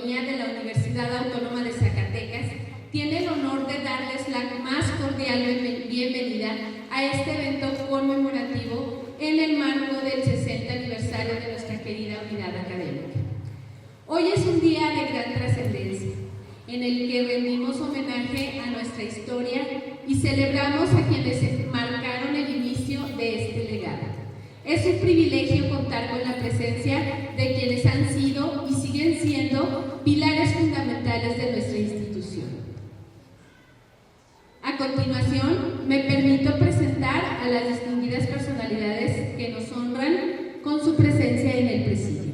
Economía de la Universidad Autónoma de Zacatecas tiene el honor de darles la más cordial bienvenida a este evento conmemorativo en el marco del 60 aniversario de nuestra querida unidad académica. Hoy es un día de gran trascendencia, en el que rendimos homenaje a nuestra historia y celebramos a quienes marcaron el inicio de este legado. Es un privilegio contar con la presencia de quienes han sido y siguen siendo pilares fundamentales de nuestra institución. A continuación, me permito presentar a las distinguidas personalidades que nos honran con su presencia en el presidio.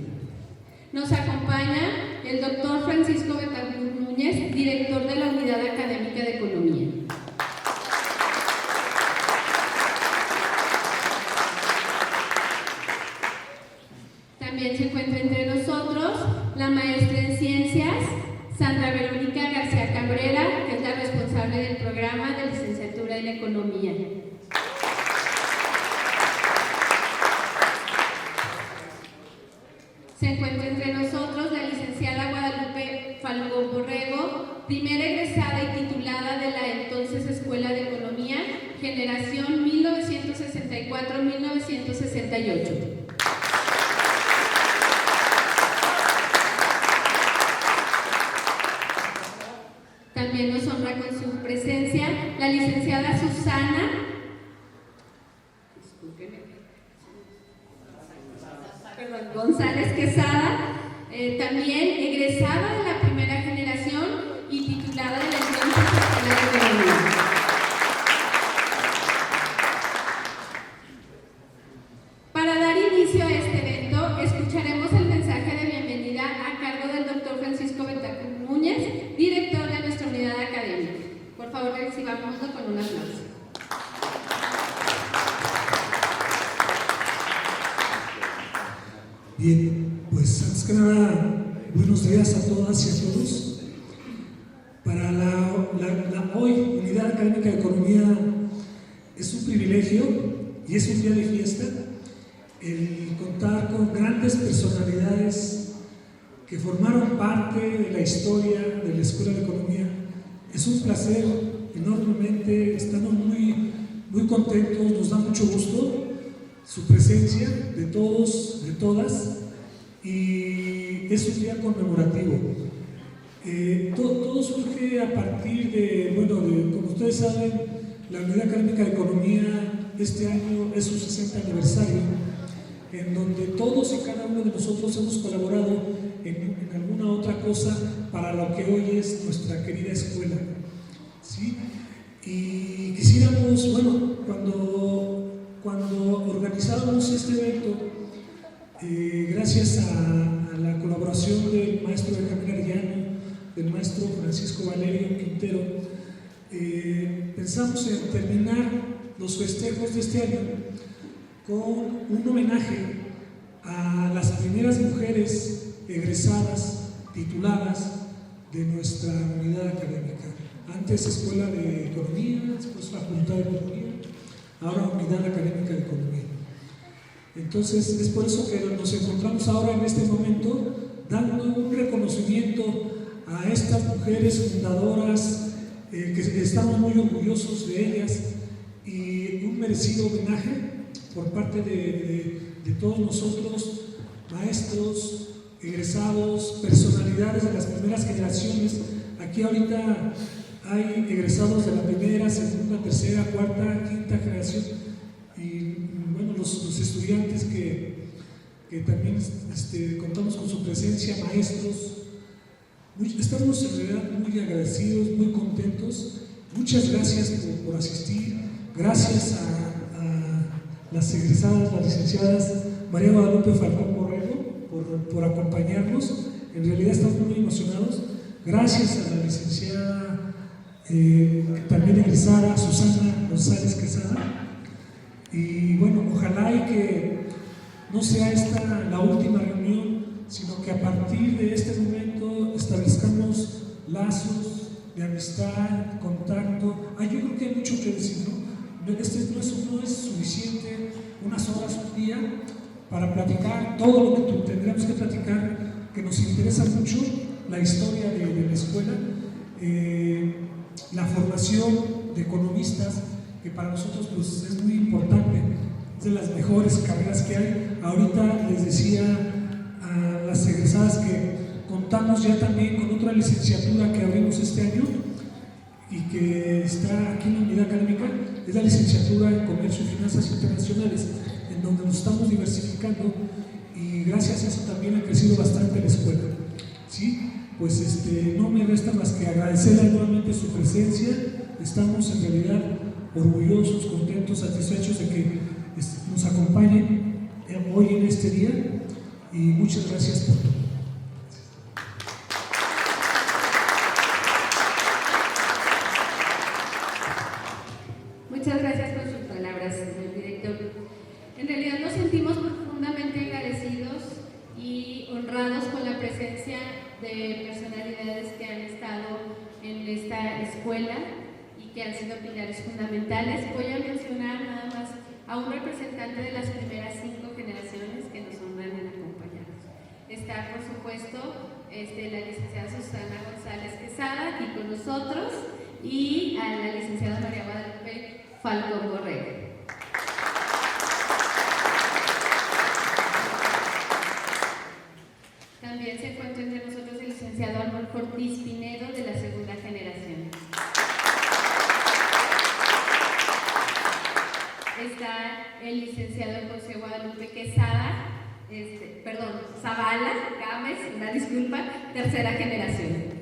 Nos acompaña el doctor Francisco Betancourt Núñez, director de la Unidad Académica de Economía. También se encuentra entre nosotros la maestra en Ciencias, Sandra Verónica García Cabrera, que es la responsable del programa de licenciatura en Economía. Se encuentra entre nosotros la licenciada Guadalupe Falcón Borrego, primera egresada y titulada de la entonces Escuela de Economía, generación 1964-1968. También nos honra con su presencia la licenciada Susana González Quesada, también egresada de la primera generación y titulada de la entonces Escuela de Economía. Para dar inicio a este evento, escucharemos el mensaje de bienvenida a cargo del doctor Francisco Betancourt Núñez, director de nuestra unidad académica. Por favor, recibámoslo con un aplauso. Bien, pues antes que nada, buenos días a todas y a todos. Para la hoy Unidad Académica de Economía es un privilegio y es un día de fiesta el contar con grandes personalidades que formaron parte de la historia de la Escuela de Economía. Es un placer enormemente, estamos muy contentos, nos da mucho gusto su presencia de todos, de todas, y es un día conmemorativo. Todo surge a partir de, como ustedes saben, la Unidad Académica de Economía este año es su 60 aniversario, en donde todos y cada uno de nosotros hemos colaborado en alguna otra cosa para lo que hoy es nuestra querida escuela, ¿sí? Y quisiéramos, cuando organizábamos este evento, gracias a la colaboración del maestro Benjamín Arellano, del maestro Francisco Valerio Quintero, pensamos en terminar los festejos de este año con un homenaje a las primeras mujeres egresadas, tituladas de nuestra unidad académica. Antes Escuela de Economía, después Facultad de Economía, ahora Unidad Académica de Economía. Entonces es por eso que nos encontramos ahora en este momento dando un reconocimiento a estas mujeres fundadoras, que estamos muy orgullosos de ellas, y un merecido homenaje por parte de todos nosotros, maestros, egresados, personalidades de las primeras generaciones. Aquí ahorita hay egresados de la primera, segunda, tercera, cuarta, quinta generación, y los estudiantes que también contamos con su presencia, maestros. Estamos en realidad muy agradecidos, muy contentos. Muchas gracias por asistir. Gracias a las egresadas, las licenciadas María Guadalupe Falcón Borrego por acompañarnos. En realidad estamos muy emocionados. Gracias a la licenciada también egresada Susana González Quesada. Y ojalá y que no sea esta la última reunión, sino que a partir de este momento establezcamos lazos de amistad, contacto. Yo creo que hay mucho que decir, ¿no? No es suficiente unas horas un día para platicar todo lo que tendríamos que platicar, que nos interesa mucho. la historia de la escuela, la formación de economistas, que para nosotros pues, es muy importante, es de las mejores carreras que hay. Ahorita les decía a las egresadas que contamos ya también con otra licenciatura que abrimos este año y que está aquí en la unidad académica, es la licenciatura en Comercio y Finanzas Internacionales, en donde nos estamos diversificando y gracias a eso también ha crecido bastante la escuela. ¿Sí? Pues no me resta más que agradecerle nuevamente su presencia. Estamos en realidad orgullosos, contentos, satisfechos de que nos acompañen hoy en este día y muchas gracias por todo. Muchas gracias por sus palabras, señor director. En realidad nos sentimos profundamente agradecidos y honrados con la presencia de personalidades que han estado en esta escuela y que han sido pilares fundamentales. Voy a mencionar nada más a un representante de las primeras 5 generaciones que nos honran en acompañarnos. Está, por supuesto, la licenciada Susana González Quesada aquí con nosotros y a la licenciada María Guadalupe Falcón Borrego. También se encuentra entre nosotros el licenciado Arnolfo Ortiz Pinedo de la segunda generación. Está el licenciado José Guadalupe Quesada, Zavala Gámez, una disculpa, tercera generación.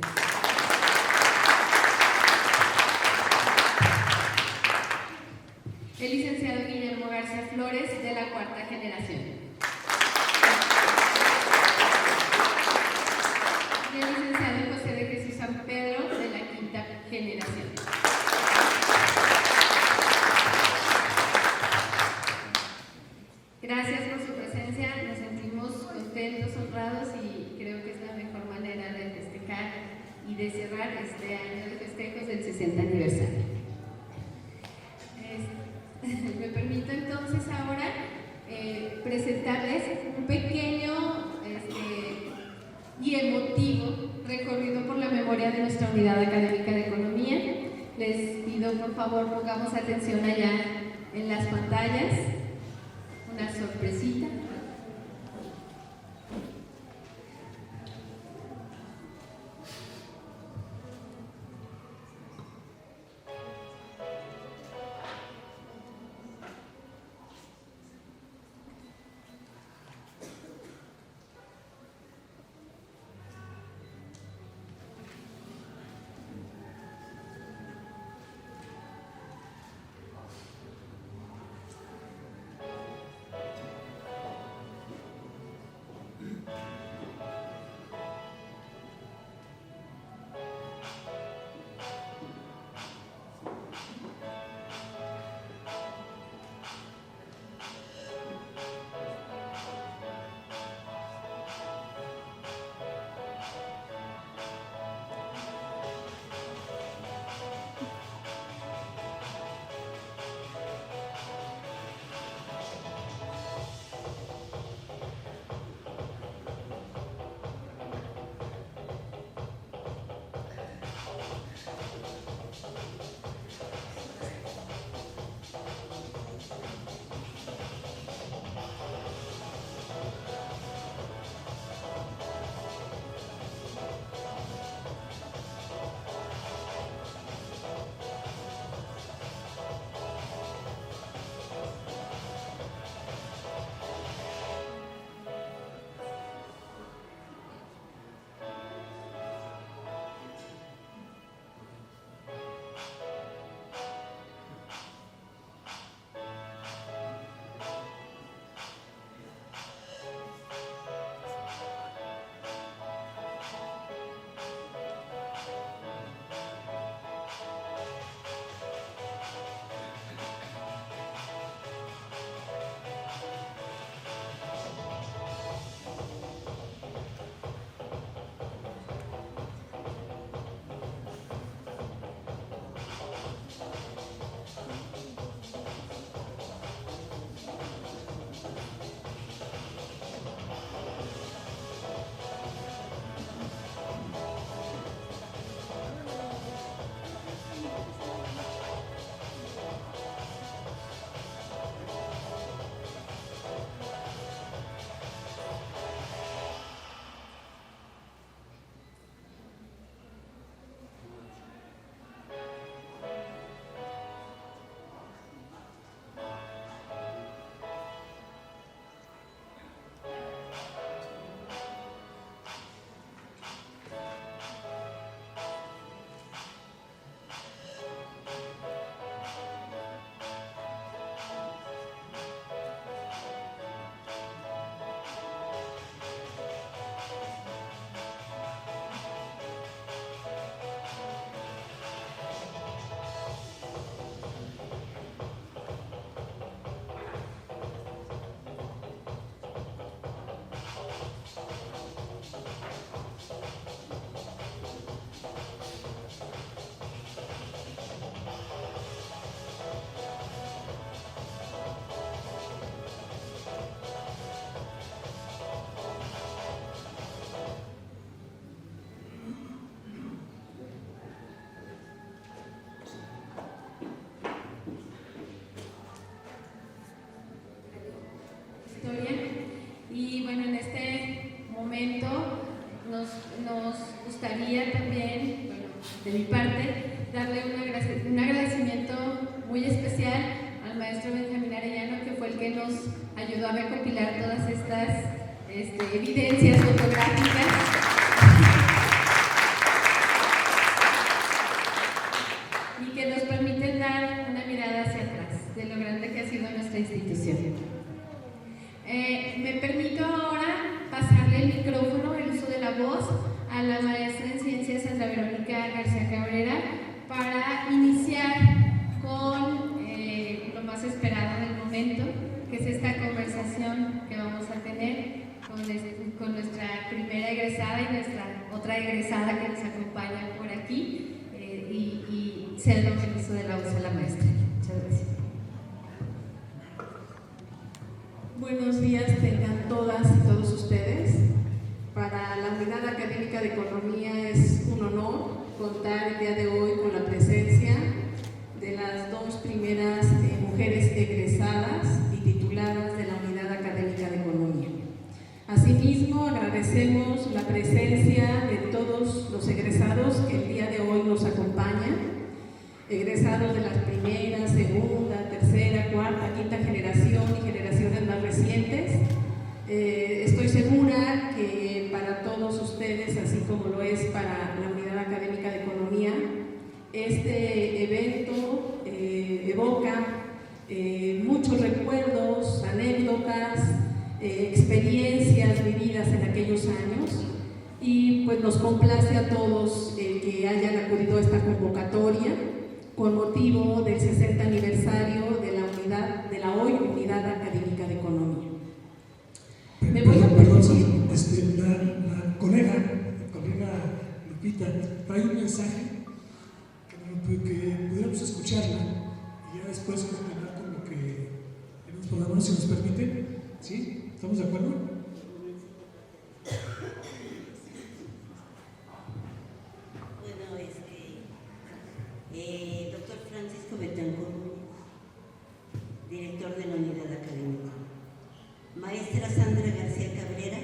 El licenciado Guillermo García Flores de la cuarta generación. Y el licenciado José de Jesús San Pedro de la quinta generación. Gracias por su presencia, nos sentimos contentos, honrados y creo que es la mejor manera de festejar y de cerrar este año de festejos del 60 aniversario. Me permito entonces ahora presentarles un pequeño y emotivo recorrido por la memoria de nuestra unidad académica de economía. Les pido por favor pongamos atención allá en las pantallas. Una sorpresita. a recopilar todas estas evidencias fotográficas. Y que nos permiten dar una mirada hacia atrás de lo grande que ha sido nuestra institución. Me permito ahora pasarle el micrófono, el uso de la voz, a la maestra en Ciencias Sandra Verónica García Cabrera para iniciar con lo más esperado del momento, que es esta conversación que vamos a tener con nuestra primera egresada y nuestra otra egresada que nos acompaña por aquí, y cedo el uso de la voz a la maestra. Muchas gracias. Buenos días tengan todas y todos ustedes. Para la Unidad Académica de Economía es un honor contar el día de hoy con la presencia de las dos primeras mujeres egresadas y tituladas de la Unidad Académica de Economía. Asimismo, agradecemos la presencia de todos los egresados que el día de hoy nos acompañan, egresados de las primera, segunda, tercera, cuarta, quinta generación y generaciones más recientes. Estoy segura que para todos ustedes, así como lo es para la Unidad Académica de Economía, este evento evoca muchos recuerdos, anécdotas, experiencias vividas en aquellos años, y pues nos complace a todos que hayan acudido a esta convocatoria con motivo del 60 aniversario de la hoy Unidad Académica de Economía. Me voy a permitir. La colega Lupita trae un mensaje que pudiéramos escucharla y ya después continuar con lo que tenemos por la mano, si nos permite. ¿Sí? ¿Estamos de acuerdo? Doctor Francisco Betancourt, director de la Unidad Académica. Maestra Sandra García Cabrera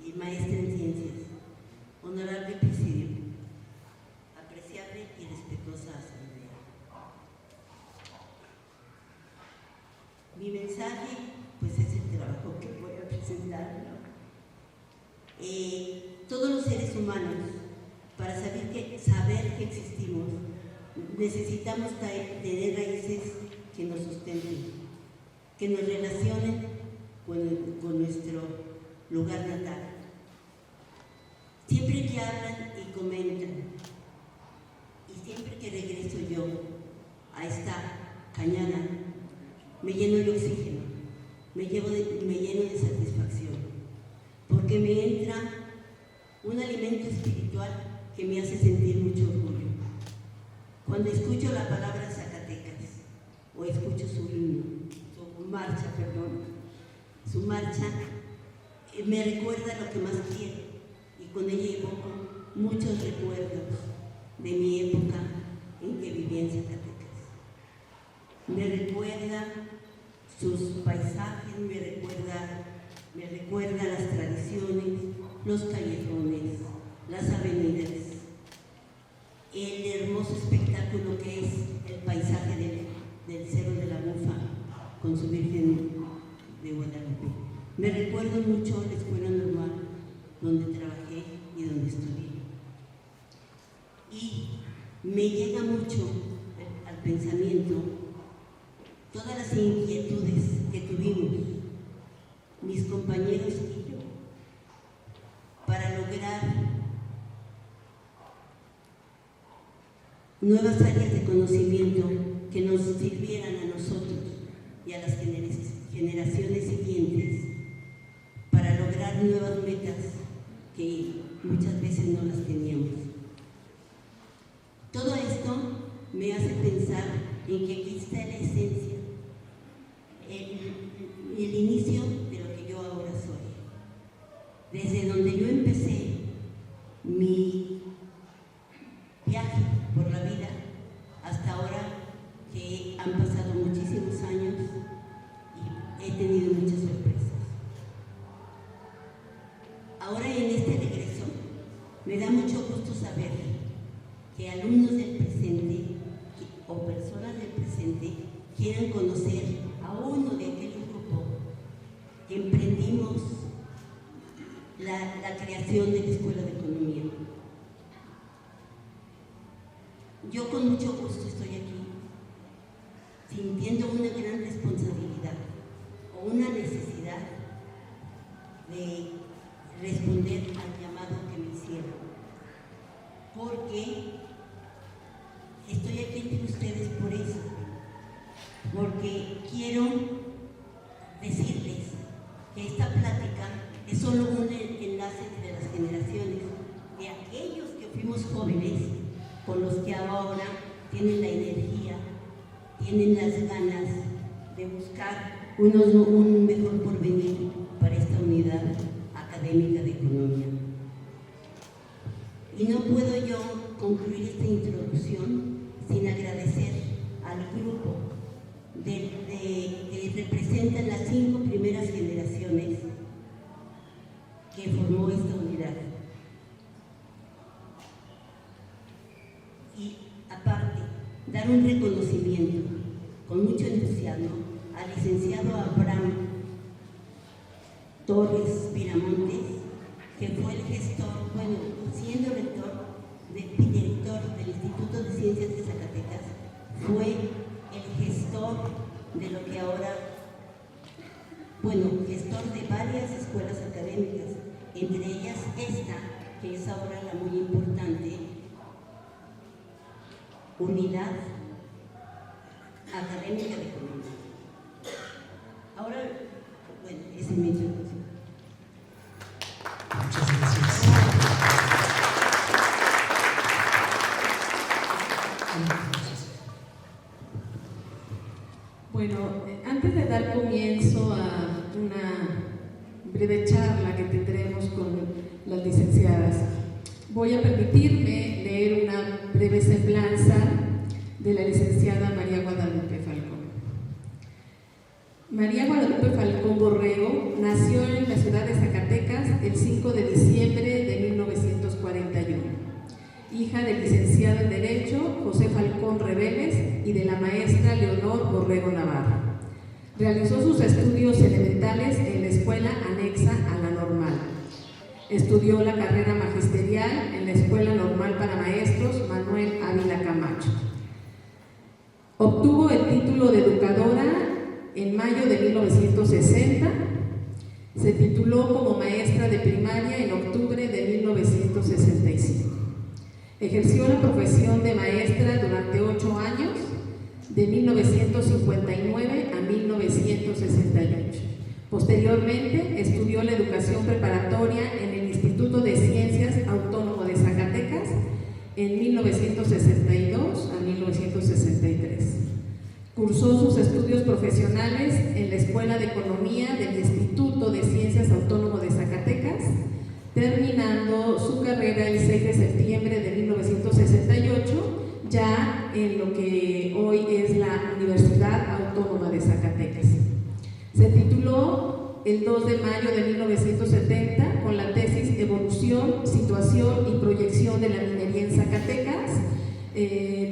y maestra en Ciencias. Honorable Presidio, apreciable y respetuosa asamblea. Mi mensaje, pues, es el trabajo que voy a presentar, ¿no? Todos los seres humanos, para saber que existimos, necesitamos tener raíces que nos sustenten, que nos relacionen con nuestro lugar natal. Siempre que hablan y comentan, y siempre que regreso yo a esta cañada, me lleno de oxígeno, me lleno de satisfacción, porque me entra un alimento espiritual que me hace sentir mucho orgullo. Cuando escucho la palabra Zacatecas, o escucho su himno, su marcha, me recuerda lo que más quiero, y con ella evoco muchos recuerdos de mi época en que vivía en Zacatecas. Me recuerda sus paisajes, me recuerda las tradiciones, los callejones, las avenidas, el hermoso espectáculo que es el paisaje del Cerro de la Bufa con su Virgen de Guadalupe. Me recuerdo mucho la escuela normal donde trabajé y donde estudié. Y me llega mucho al pensamiento todas las inquietudes que tuvimos mis compañeros y yo para lograr nuevas áreas de conocimiento que nos sirvieran a nosotros y a las generaciones siguientes para lograr nuevas metas que muchas veces no las teníamos. Todo esto me hace pensar en que aquí está la esencia, el inicio de lo que yo ahora soy. Desde donde yo empecé mi viaje por la vida hasta ahora, que han pasado muchísimos años y he tenido muchas sorpresas. Ahora, en este regreso, me da mucho gusto saber que alumnos del presente o personas del presente quieran conocer a uno de aquel grupo que emprendimos la creación de la Escuela de Economía. Yo con mucho gusto estoy aquí, sintiendo una gran responsabilidad o una necesidad de responder al llamado que me hicieron, porque estoy aquí entre ustedes por eso, porque quiero decirles que esta plática es solo un enlace entre las generaciones de aquellos que fuimos jóvenes con los que ahora tienen la energía, tienen las ganas de buscar un mejor porvenir para esta unidad académica de economía. Y no puedo yo concluir esta introducción sin agradecer al grupo que representan las 5 primeras generaciones que formó esta unidad. Y aparte, dar un reconocimiento con mucho entusiasmo al licenciado Abraham Torres Piramontes, que fue el gestor, bueno, siendo director del Instituto de Ciencias de Zacatecas, fue el gestor de lo que ahora, gestor de varias escuelas académicas, entre ellas esta, que es ahora la muy importante, Unidad Académica de Economía. Ahora, esa es mi introducción. Muchas gracias. Bueno, antes de dar comienzo a una breve charla que tendremos con las licenciadas, voy a permitirme leer una breve semblanza de la licenciada María Guadalupe Falcón. María Guadalupe Falcón Borrego nació en la ciudad de Zacatecas el 5 de diciembre de 1941, hija del licenciado en Derecho José Falcón Reveles y de la maestra Leonor Borrego Navarro. Realizó sus estudios elementales en la escuela anexa a la normal. Estudió la carrera magisterial en la Escuela Normal para Maestros Manuel Ávila Camacho. Obtuvo el título de educadora en mayo de 1960. Se tituló como maestra de primaria en octubre de 1965. Ejerció la profesión de maestra durante 8 años, de 1959 a 1968. Posteriormente, estudió la educación preparatoria en el Instituto de Ciencias Autónomo de Zacatecas en 1962 a 1963. Cursó sus estudios profesionales en la Escuela de Economía del Instituto de Ciencias Autónomo de Zacatecas, terminando su carrera el 6 de septiembre de 1968, ya en lo que hoy es la Universidad Autónoma de Zacatecas. Se tituló el 2 de mayo de 1970 con la tesis Evolución, Situación y Proyección de la Minería en Zacatecas,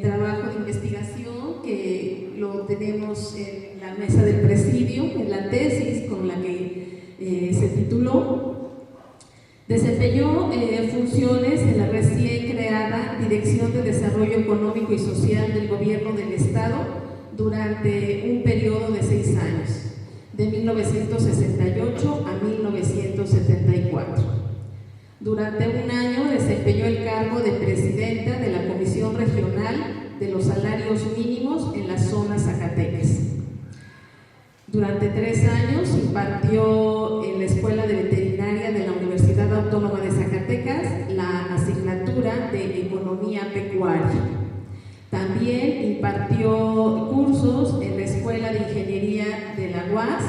trabajo de investigación que lo tenemos en la mesa del presidio, en la tesis con la que se tituló. Desempeñó funciones en la recién creada Dirección de Desarrollo Económico y Social del Gobierno del Estado durante un periodo de 6 años, de 1968 a 1974. Durante un año desempeñó el cargo de presidenta de la Comisión Regional de los Salarios Mínimos en las zonas Zacatecas. Durante 3 años impartió en la Escuela de Veterinaria de la Universidad Autónoma de Zacatecas la asignatura de Economía Pecuaria. También impartió cursos en la Escuela de Ingeniería de la UAS,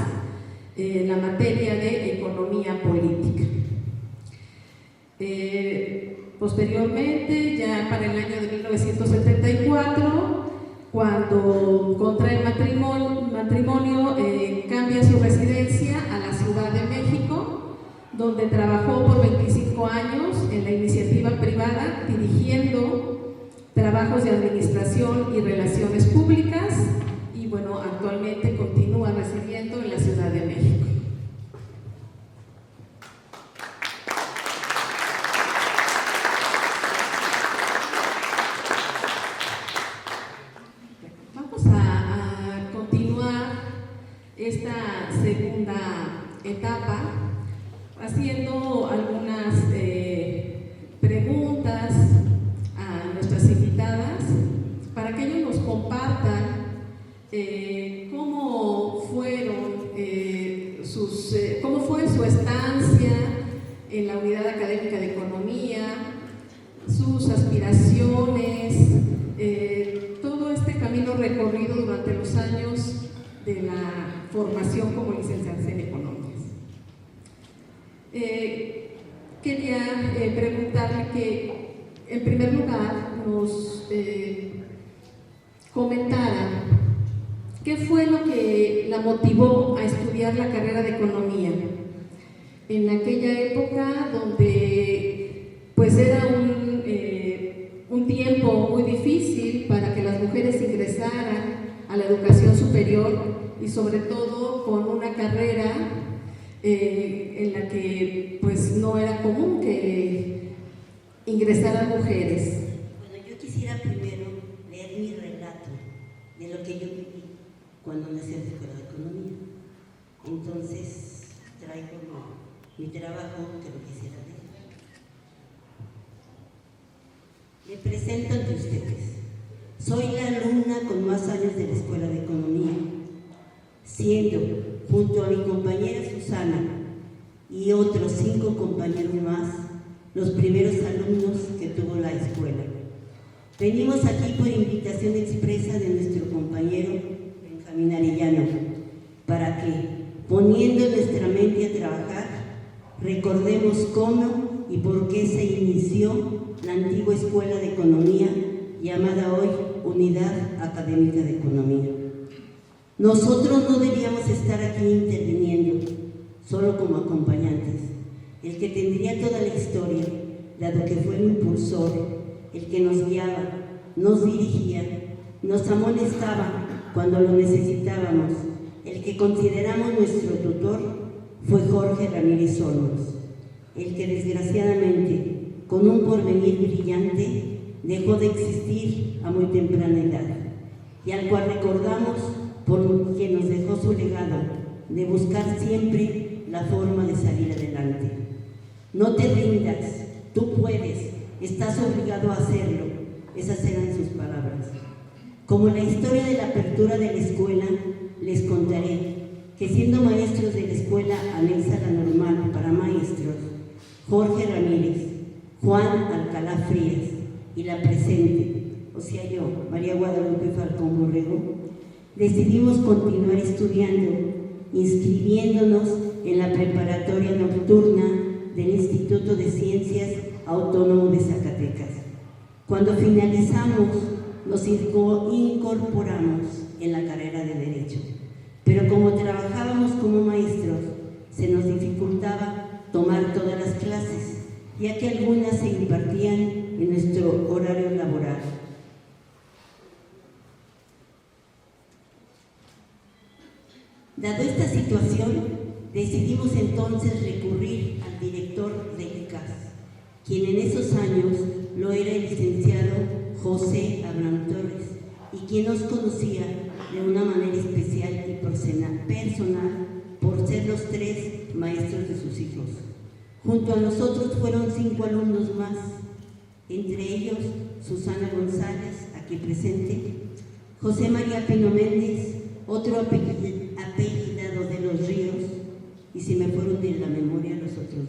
la materia de Economía Política. Posteriormente, ya para el año de 1974, cuando contrae matrimonio, cambia su residencia a la Ciudad de México, donde trabajó por 25 años en la iniciativa privada, dirigiendo trabajos de administración y relaciones públicas, y bueno, actualmente continúa etapa, haciendo algunas preguntas a nuestras invitadas para que ellos nos compartan cómo fue su estancia en la Unidad Académica de Economía, sus aspiraciones, todo este camino recorrido durante los años de la formación como licenciadas en Economías. Quería preguntarle que, en primer lugar, nos comentara qué fue lo que la motivó a estudiar la carrera de Economía en aquella época donde pues era un tiempo muy difícil para que las mujeres ingresaran a la educación superior y sobre todo con una carrera en la que pues no era común que ingresaran mujeres. Bueno, yo quisiera primero leer mi relato de lo que yo viví cuando nací en la Escuela de Economía. Entonces traigo mi trabajo que lo quisiera leer. Me presento ante ustedes. Soy la alumna con más años de la Escuela de Economía, siendo, junto a mi compañera Susana y otros 5 compañeros más, los primeros alumnos que tuvo la escuela. Venimos aquí por invitación expresa de nuestro compañero Benjamín Arellano, para que, poniendo nuestra mente a trabajar, recordemos cómo y por qué se inició la antigua Escuela de Economía, llamada hoy Unidad Académica de Economía. Nosotros no debíamos estar aquí interviniendo, solo como acompañantes. El que tendría toda la historia, dado que fue el impulsor, el que nos guiaba, nos dirigía, nos amonestaba cuando lo necesitábamos, el que consideramos nuestro tutor, fue Jorge Ramírez Olmos, el que desgraciadamente, con un porvenir brillante, dejó de existir a muy temprana edad, y al cual recordamos porque nos dejó su legado de buscar siempre la forma de salir adelante. No te rindas, tú puedes, estás obligado a hacerlo. Esas eran sus palabras. Como la historia de la apertura de la escuela, les contaré que siendo maestros de la escuela anexa a la normal para maestros, Jorge Ramírez, Juan Alcalá Frías y la presente, o sea yo, María Guadalupe Falcón Borrego, decidimos continuar estudiando, inscribiéndonos en la preparatoria nocturna del Instituto de Ciencias Autónomo de Zacatecas. Cuando finalizamos, nos incorporamos en la carrera de Derecho, pero como trabajábamos como maestros, se nos dificultaba tomar todas las clases, ya que algunas se impartían en nuestro horario laboral. Dado esta situación, decidimos entonces recurrir al director de ICAS, quien en esos años lo era el licenciado José Abraham Torres, y quien nos conocía de una manera especial y personal por ser los 3 maestros de sus hijos. Junto a nosotros fueron 5 alumnos más, entre ellos Susana González, aquí presente, José María Pino Méndez, otro apellidado de los Ríos, y se me fueron de la memoria los otros 2.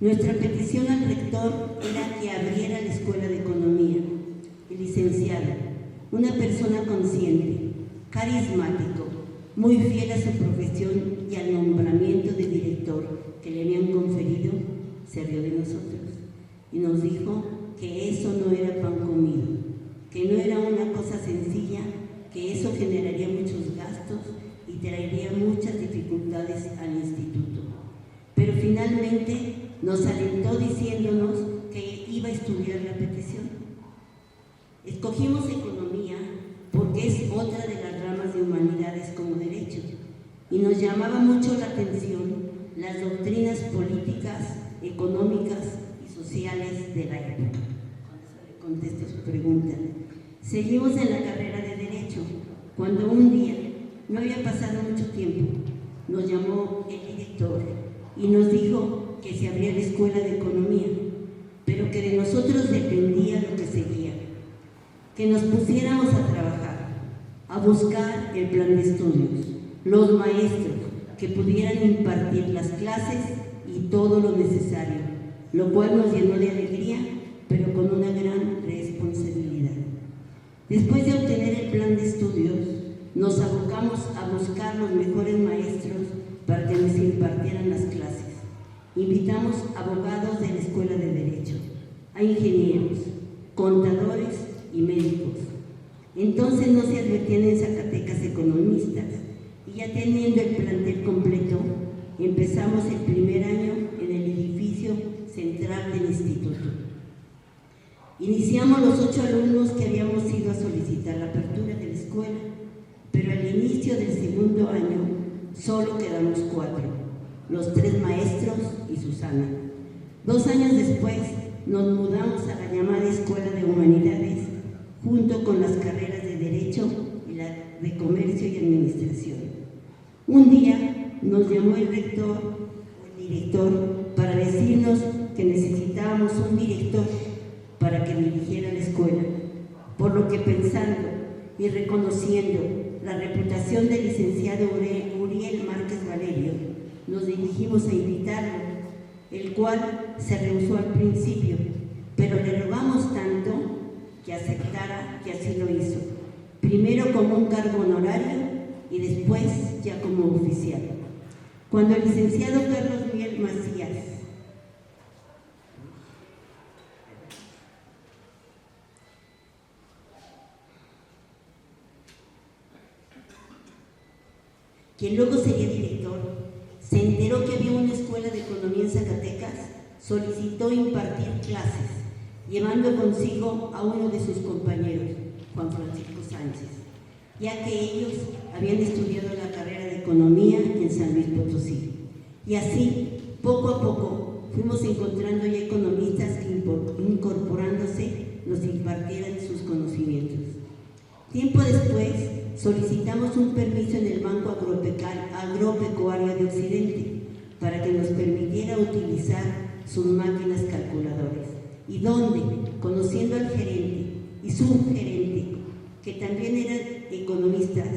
Nuestra petición al rector era que abriera la Escuela de Economía. El licenciado, una persona consciente, carismático, muy fiel a su profesión y al nombramiento de director que le habían conferido, se rió de nosotros y nos dijo que eso no era pan comido, que no era una cosa sencilla, que eso generaría muchos gastos y traería muchas dificultades al instituto. Pero finalmente nos alentó diciéndonos que iba a estudiar la petición. Escogimos Economía porque es otra de las ramas de humanidades como Derecho, y nos llamaba mucho la atención las doctrinas políticas, económicas y sociales de la época. Contesto su pregunta. Seguimos en la carrera de Derecho, cuando un día, no había pasado mucho tiempo, nos llamó el director y nos dijo que se abría la escuela de economía, pero que de nosotros dependía lo que seguía, que nos pusiéramos a trabajar, a buscar el plan de estudios, los maestros que pudieran impartir las clases y todo lo necesario, lo cual nos llenó de alegría, pero con una gran responsabilidad. Después de obtener el plan de estudios, nos abocamos a buscar los mejores maestros para que nos impartieran las clases. Invitamos a abogados de la Escuela de Derecho, a ingenieros, contadores y médicos. Entonces no se advertían en Zacatecas economistas, y ya teniendo el plantel completo, empezamos el primer año en el edificio central del instituto. Iniciamos los 8 alumnos que habíamos ido a solicitar la apertura de la escuela, pero al inicio del segundo año solo quedamos 4, los 3 maestros y Susana. 2 años después nos mudamos a la llamada Escuela de Humanidades, junto con las carreras de Derecho y la de Comercio y Administración. Un día nos llamó el rector o el director para decirnos que necesitábamos un director para que dirigiera la escuela, por lo que pensando y reconociendo la reputación del licenciado Uriel Márquez Valerio, nos dirigimos a invitarlo, el cual se rehusó al principio, pero le rogamos tanto que aceptara que así lo hizo, primero como un cargo honorario y después ya como oficial. Cuando el licenciado Carlos Miguel Macías quien luego sería director, se enteró que había una escuela de economía en Zacatecas, solicitó impartir clases, llevando consigo a uno de sus compañeros, Juan Francisco Sánchez, ya que ellos habían estudiado la carrera de economía en San Luis Potosí. Y así, poco a poco, fuimos encontrando ya economistas que incorporándose nos impartieran sus conocimientos. Tiempo después, solicitamos un permiso en el Banco Agropecuario de Occidente para que nos permitiera utilizar sus máquinas calculadoras, y donde, conociendo al gerente y subgerente, que también eran economistas,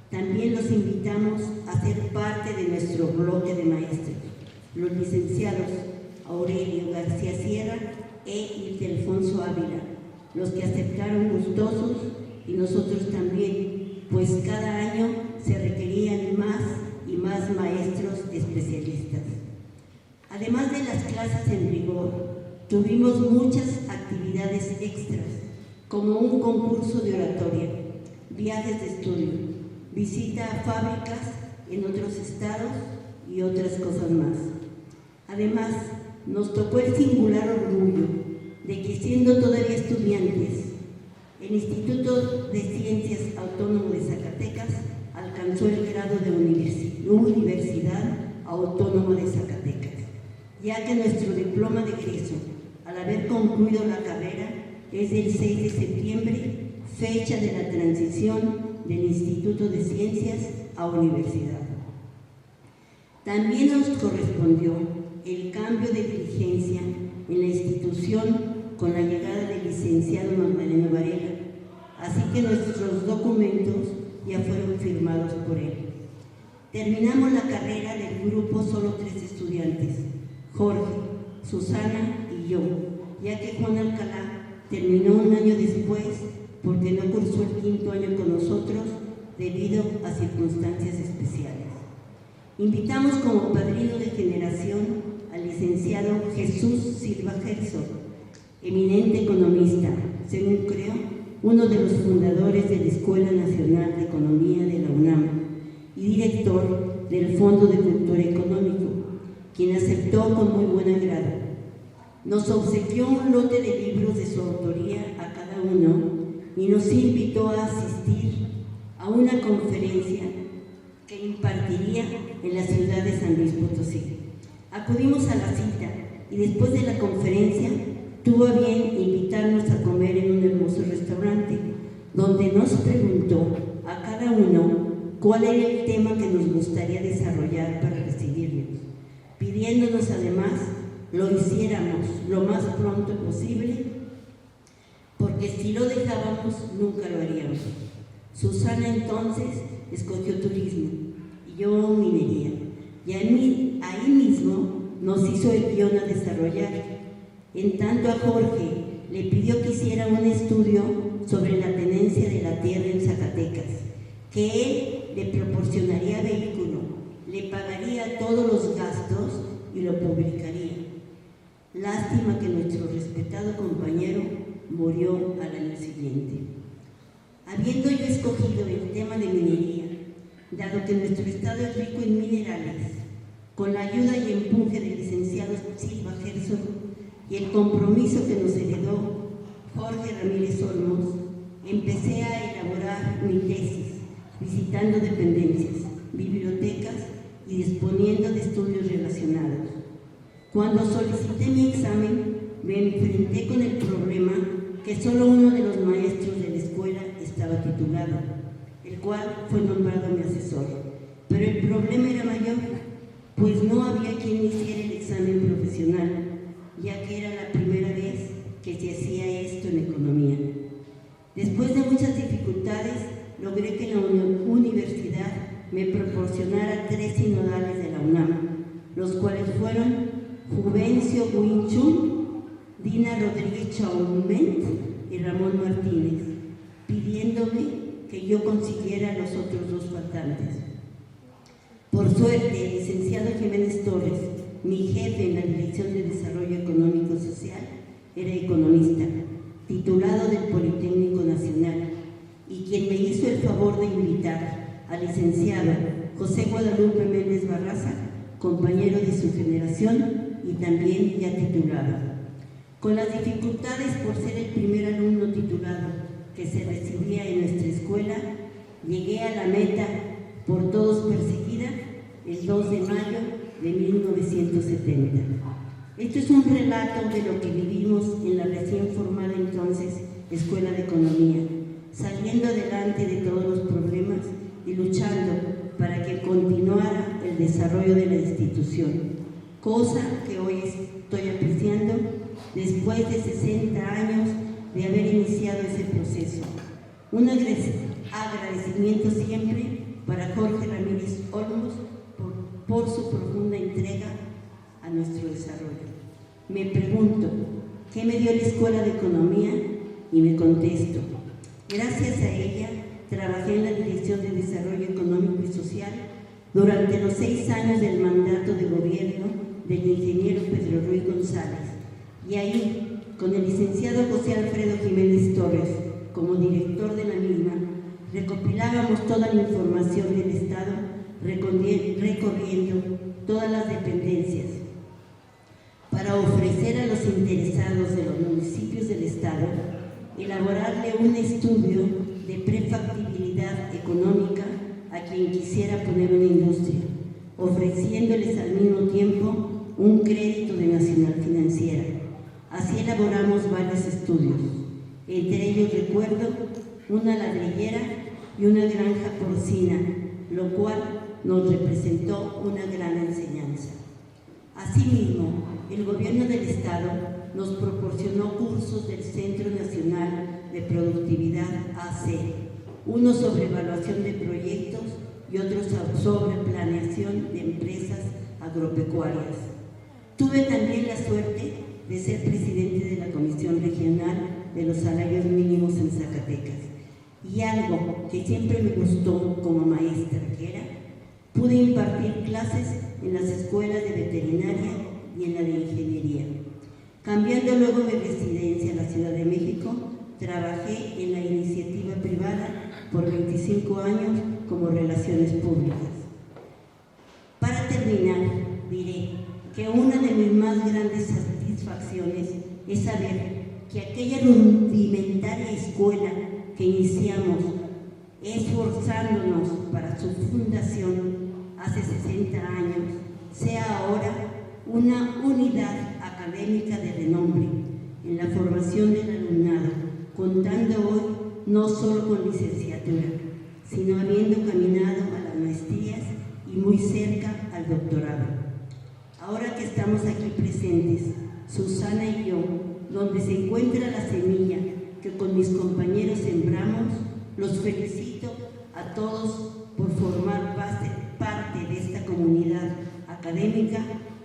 también los invitamos a ser parte de nuestro bloque de maestros, los licenciados Aurelio García Sierra e Ildefonso Ávila, los que aceptaron gustosos, y nosotros también, pues cada año se requerían más y más maestros especialistas. Además de las clases en rigor, tuvimos muchas actividades extras, como un concurso de oratoria, viajes de estudio, visita a fábricas en otros estados y otras cosas más. Además, nos tocó el singular orgullo de que, siendo todavía estudiantes, el Instituto de Ciencias Autónomo de Zacatecas alcanzó el grado de Universidad Autónoma de Zacatecas, ya que nuestro diploma de egreso, al haber concluido la carrera, es del 6 de septiembre, fecha de la transición del Instituto de Ciencias a Universidad. También nos correspondió el cambio de dirigencia en la institución con la llegada del licenciado Magdaleno Varela, así que nuestros documentos ya fueron firmados por él. Terminamos la carrera del grupo solo 3 estudiantes, Jorge, Susana y yo, ya que Juan Alcalá terminó un año después porque no cursó el 5º año con nosotros debido a circunstancias especiales. Invitamos como padrino de generación al licenciado Jesús Silva Herzog, eminente economista, según creo, uno de los fundadores de la Escuela Nacional de Economía de la UNAM y director del Fondo de Cultura Económico, quien aceptó con muy buen agrado. Nos obsequió un lote de libros de su autoría a cada uno y nos invitó a asistir a una conferencia que impartiría en la ciudad de San Luis Potosí. Acudimos a la cita y después de la conferencia tuvo a bien invitarnos a comer en un hermoso restaurante, donde nos preguntó a cada uno cuál era el tema que nos gustaría desarrollar para recibirlos, pidiéndonos además lo hiciéramos lo más pronto posible, porque si lo dejábamos nunca lo haríamos. Susana entonces escogió turismo y yo minería, y ahí mismo nos hizo el guión a desarrollar. En tanto a Jorge le pidió que hiciera un estudio sobre la tenencia de la tierra en Zacatecas, que él le proporcionaría vehículo, le pagaría todos los gastos y lo publicaría. Lástima que nuestro respetado compañero murió al año siguiente. Habiendo yo escogido el tema de minería, dado que nuestro estado es rico en minerales, con la ayuda y empuje del licenciado Silva Gerson y el compromiso que nos heredó Jorge Ramírez Olmos, empecé a elaborar mi tesis, visitando dependencias, bibliotecas y disponiendo de estudios relacionados. Cuando solicité mi examen, me enfrenté con el problema que solo uno de los maestros de la escuela estaba titulado, el cual fue nombrado mi asesor. Pero el problema era mayor, pues no había quien hiciera el examen profesional, ya que era la primera vez que se hacía esto en economía. Después de muchas dificultades, logré que la universidad me proporcionara 3 sinodales de la UNAM, los cuales fueron Juvencio Huinchun, Dina Rodríguez Chaument y Ramón Martínez, pidiéndome que yo consiguiera los otros 2 faltantes. Por suerte, el licenciado Jiménez Torres, mi jefe en la Dirección de Desarrollo Económico y Social, era economista, titulado del Politécnico Nacional, y quien me hizo el favor de invitar al licenciado José Guadalupe Méndez Barraza, compañero de su generación y también ya titulado. Con las dificultades por ser el primer alumno titulado que se recibía en nuestra escuela, llegué a la meta, por todos perseguida, el 2 de mayo de 1970. Esto es un relato de lo que vivimos en la recién formada entonces Escuela de Economía, saliendo adelante de todos los problemas y luchando para que continuara el desarrollo de la institución, cosa que hoy estoy apreciando después de 60 años de haber iniciado ese proceso. Un agradecimiento siempre para Jorge Ramírez Olmos por su profunda entrega a nuestro desarrollo. Me pregunto, ¿qué me dio la Escuela de Economía? Y me contesto, gracias a ella trabajé en la Dirección de Desarrollo Económico y Social durante los 6 años del mandato de gobierno del ingeniero Pedro Ruiz González, y ahí, con el licenciado José Alfredo Jiménez Torres como director de la misma, recopilábamos toda la información del Estado, recorriendo todas las dependencias, para ofrecer a los interesados de los municipios del Estado, elaborarle un estudio de prefactibilidad económica a quien quisiera poner una industria, ofreciéndoles al mismo tiempo un crédito de Nacional Financiera. Así elaboramos varios estudios, entre ellos recuerdo una ladrillera y una granja porcina, lo cual nos representó una gran enseñanza. Asimismo, el gobierno del Estado nos proporcionó cursos del Centro Nacional de Productividad AC, uno sobre evaluación de proyectos y otros sobre planeación de empresas agropecuarias. Tuve también la suerte de ser presidente de la Comisión Regional de los Salarios Mínimos en Zacatecas, y algo que siempre me gustó como maestra, que era, pude impartir clases en las escuelas de veterinaria y en la de ingeniería. Cambiando luego mi residencia a la Ciudad de México, trabajé en la iniciativa privada por 25 años como relaciones públicas. Para terminar, diré que una de mis más grandes satisfacciones es saber que aquella rudimentaria escuela que iniciamos esforzándonos para su fundación hace 60 años, sea ahora una unidad académica de renombre en la formación del alumnado, contando hoy no solo con licenciatura, sino habiendo caminado a las maestrías y muy cerca al doctorado. Ahora que estamos aquí presentes, Susana y yo, donde se encuentra la semilla que con mis compañeros sembramos, los felicito a todos por formar parte de esta comunidad académica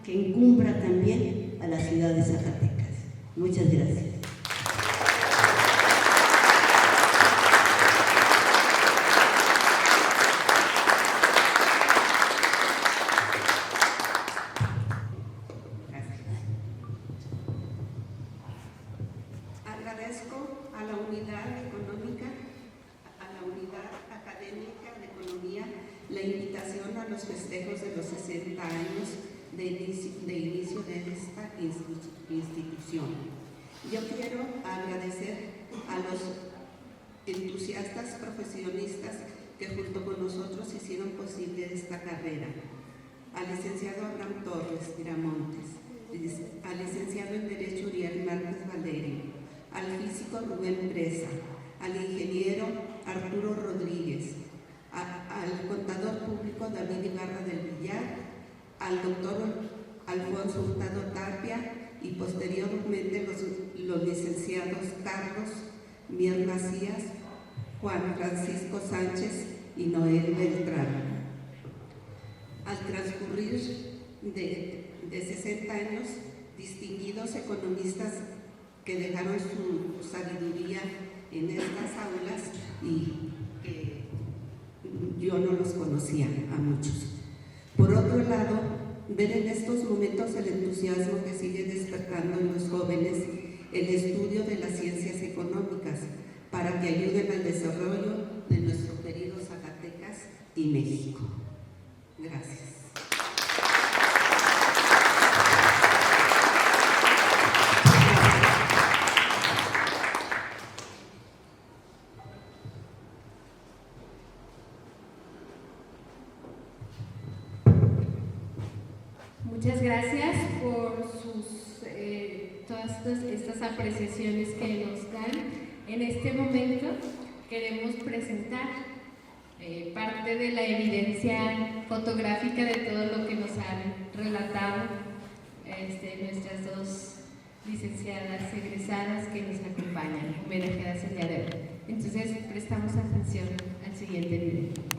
que encumbra también a la ciudad de Zacatecas. Muchas gracias. Agradezco a la unidad económica, a la unidad académica de economía, la invitación a los festejos de los 60 años de inicio de esta institución. Yo quiero agradecer a los entusiastas profesionistas que junto con nosotros hicieron posible esta carrera. Al licenciado Abraham Torres Miramontes, al licenciado en Derecho Uriel Márquez Valerio, al físico Rubén Presa, al ingeniero Arturo Rodríguez, al contador público David Ibarra del Villar, al doctor Alfonso Hurtado Tapia y posteriormente los licenciados Carlos Mier Macías, Juan Francisco Sánchez y Noel Beltrán. Al transcurrir de 60 años, distinguidos economistas que dejaron su sabiduría en estas aulas y que yo no los conocía a muchos. Por otro lado, ver en estos momentos el entusiasmo que sigue despertando en los jóvenes el estudio de las ciencias económicas para que ayuden al desarrollo de nuestro querido Zacatecas y México. Gracias. Muchas gracias por todas estas apreciaciones que nos dan. En este momento queremos presentar parte de la evidencia fotográfica de todo lo que nos han relatado nuestras dos licenciadas egresadas que nos acompañan, homenajeadas el día de hoy. Entonces, prestamos atención al siguiente video.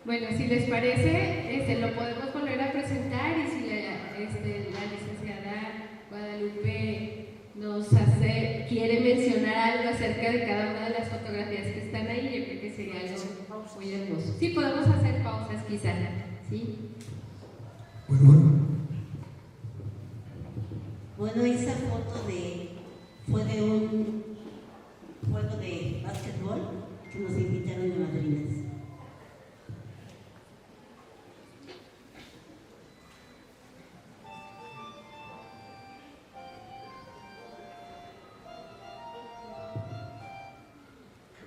Bueno, si les parece, lo podemos volver a presentar y si la licenciada Guadalupe quiere mencionar algo acerca de cada una de las fotografías que están ahí. Yo creo que sería algo muy hermoso. Sí, podemos hacer pausas quizás, ¿sí? Bueno, esa foto fue de un juego de básquetbol que nos invitaron de madrinas.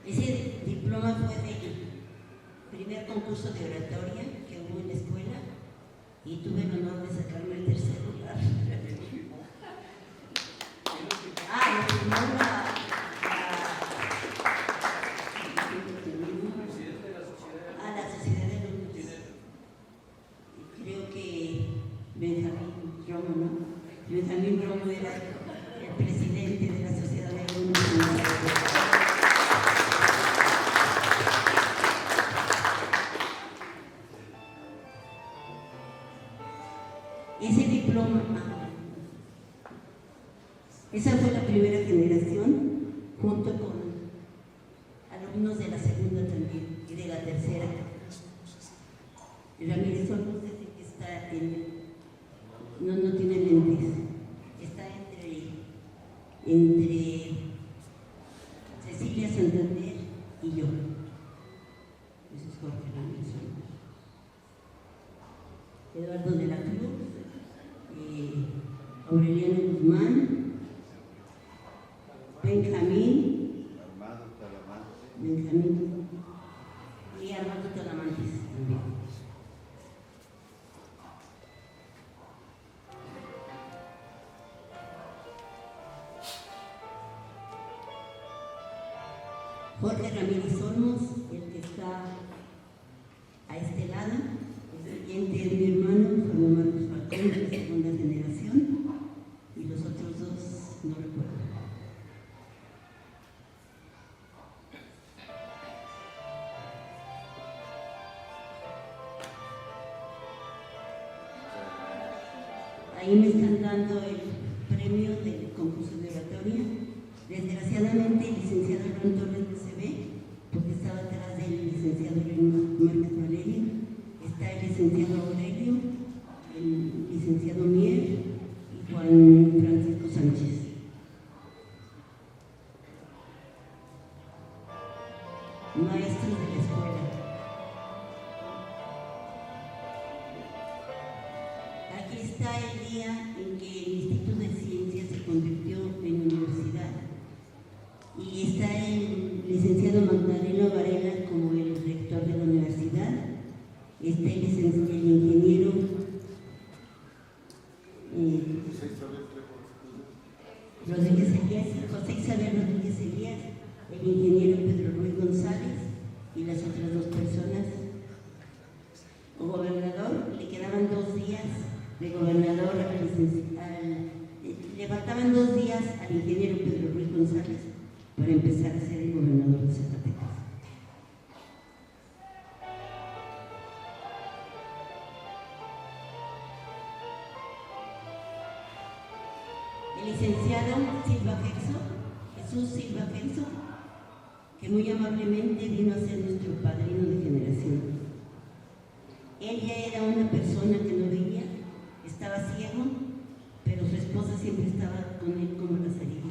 Ese diploma fue del primer concurso de oratoria que hubo en la escuela y tuve el honor de sacarme el tercer lugar. La Sociedad de Alumnos. Creo que Benjamín Romo, ¿no? Benjamín Romo era el presidente de la Sociedad de Alumnos. Ese diploma, esa fue la primera generación, junto con alumnos de la segunda también y de la tercera. Ramírez Olmos es el que está no tiene lentes, está entre Cecilia Santander y yo. Ese es Jorge Ramírez Olmos. Eduardo de la Cruz, Aureliano Guzmán, Benjamín y Armando Talamantes también. Jorge Ramírez Olmos, el que está a este lado. El siguiente es mi hermano, Juan Marcos Falcón, de la segunda generación, y los otros dos no recuerdo. Ahí me están dando el premio del concurso de oratoria. Desgraciadamente, el licenciado Aaron Torres no se ve, porque estaba atrás del licenciado Márquez Valerio. Está el licenciado Aurelio, el licenciado Mier y Juan Francisco Sánchez. Maestros de la escuela. Aquí está el día en que el Instituto de Ciencias se convirtió en universidad. Y está el licenciado Magdaleno Varela como el rector de la universidad. Está el ingeniero Rodríguez Elías, José Isabel Rodríguez Elías, el ingeniero Pedro Ruiz González y las otras dos personas. Como gobernador, le quedaban 2 días de gobernador le faltaban 2 días al ingeniero Pedro Ruiz González para empezar a ser el gobernador de Zacatecas. El licenciado Jesús Silva Gelso, que muy amablemente vino a ser nuestro padrino de generación. Él ya era una persona que no veía, estaba ciego, pero su esposa siempre estaba con él como la salida.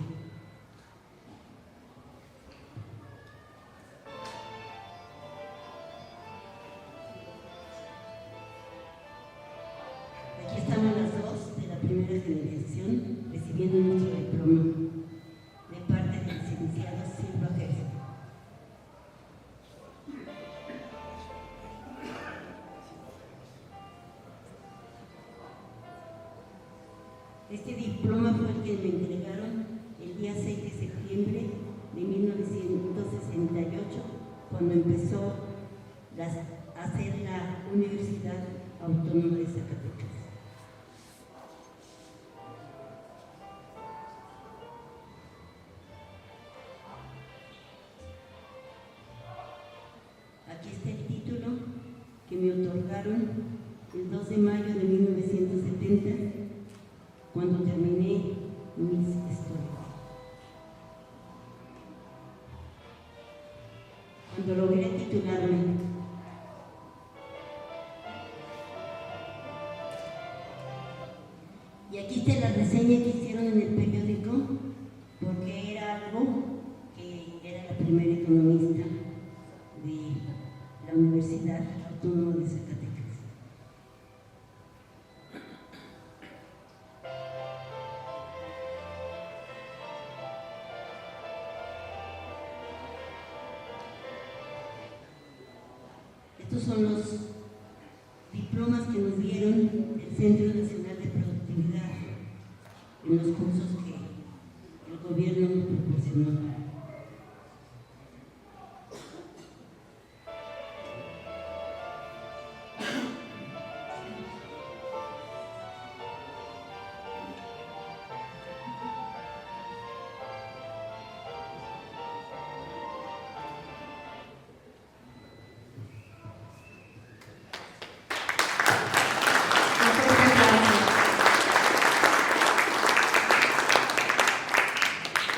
Aquí estamos las dos de la primera generación recibiendo nuestro diploma de parte del licenciado Silva Gelso. Este diploma fue el que me entregaron el día 6 de septiembre de 1968, cuando empezó a hacer la Universidad Autónoma de Zacatecas. Aquí está el título que me otorgaron el 2 de mayo de 1970, cuando terminé mis estudios. Cuando logré titularme, y aquí está la reseña que hicieron en el periódico, porque era algo que era la primera economista de la Universidad Autónoma de Zacatecas. Estos son los diplomas que nos dieron el Centro Nacional de Productividad en los cursos que el gobierno nos proporcionó.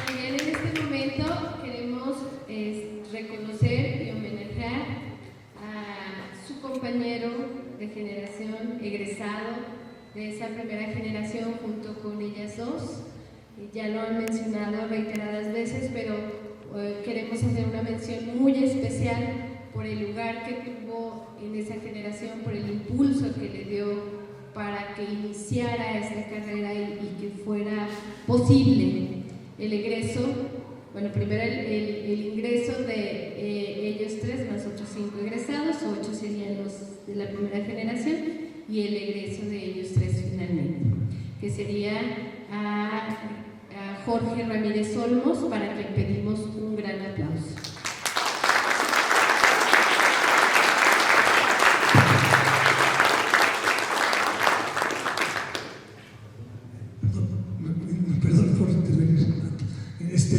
También en este momento queremos reconocer y homenajear a su compañero de generación, egresado de esa primera generación junto con ellas dos. Ya lo han mencionado reiteradas veces, pero queremos hacer una mención muy especial por el lugar que tuvo en esa generación, por el impulso que le dio para que iniciara esta carrera y que fuera posible el egreso. Bueno, primero el ingreso de ellos tres, más otros 5 egresados, 8 serían los de la primera generación, y el egreso de ellos tres finalmente, que sería a Jorge Ramírez Olmos, para quien pedimos un gran aplauso. Perdón por intervenir.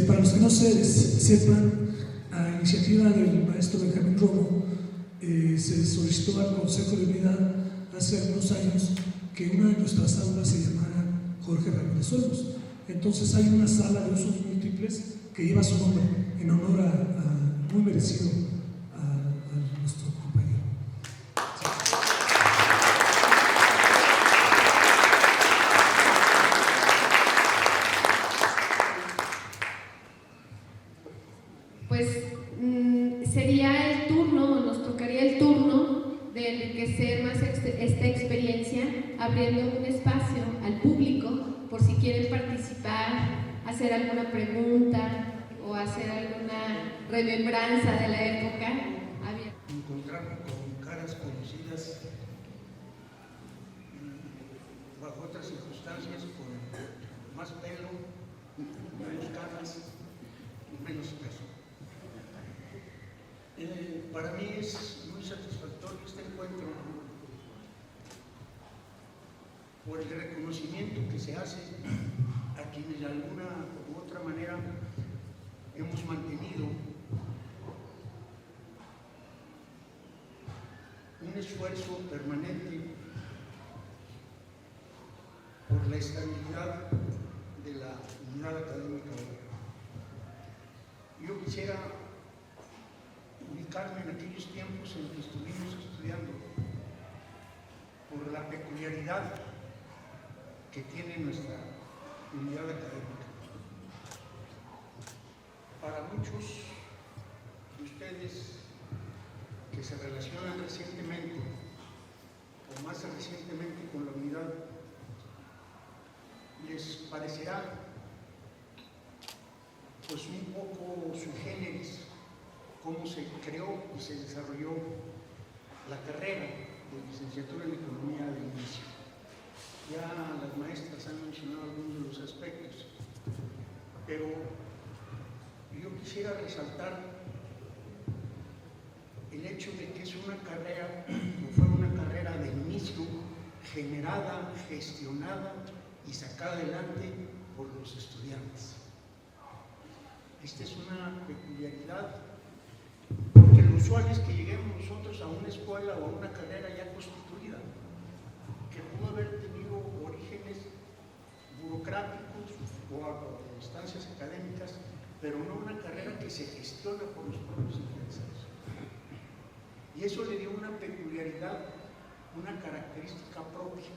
Para los que no sepan, a iniciativa del maestro Benjamín Romo, se solicitó al Consejo de Unidad hace algunos años que una de nuestras aulas se llamara Jorge Ramírez Olmos. Entonces hay una sala de usos múltiples que lleva su nombre, en honor a muy merecido a nuestro compañero. Pues sería el turno, nos tocaría el turno de enriquecer más esta experiencia, abriendo un espacio al público por si quieren participar, hacer alguna pregunta o hacer alguna remembranza de la época. Encontrarme con caras conocidas bajo otras circunstancias, con más pelo, menos canas y menos peso. Para mí es muy satisfactorio este encuentro por el reconocimiento que se hace a quienes de alguna u otra manera hemos mantenido un esfuerzo permanente por la estabilidad de la unidad académica. Yo quisiera ubicarme en aquellos tiempos en que estuvimos estudiando, por la peculiaridad que tiene nuestra unidad académica. Para muchos de ustedes que se relacionan recientemente o más recientemente con la unidad, les parecerá pues un poco sui generis cómo se creó y se desarrolló la carrera de licenciatura en Economía de inicio. Ya las maestras han mencionado algunos de los aspectos, pero yo quisiera resaltar el hecho de que es una carrera, o fue una carrera de inicio generada, gestionada y sacada adelante por los estudiantes. Esta es una peculiaridad, porque lo usual es que lleguemos nosotros a una escuela o a una carrera ya constituida, que pudo haber tenido orígenes burocráticos o a instancias académicas, pero no una carrera que se gestiona por los propios interesados. Y eso le dio una peculiaridad, una característica propia.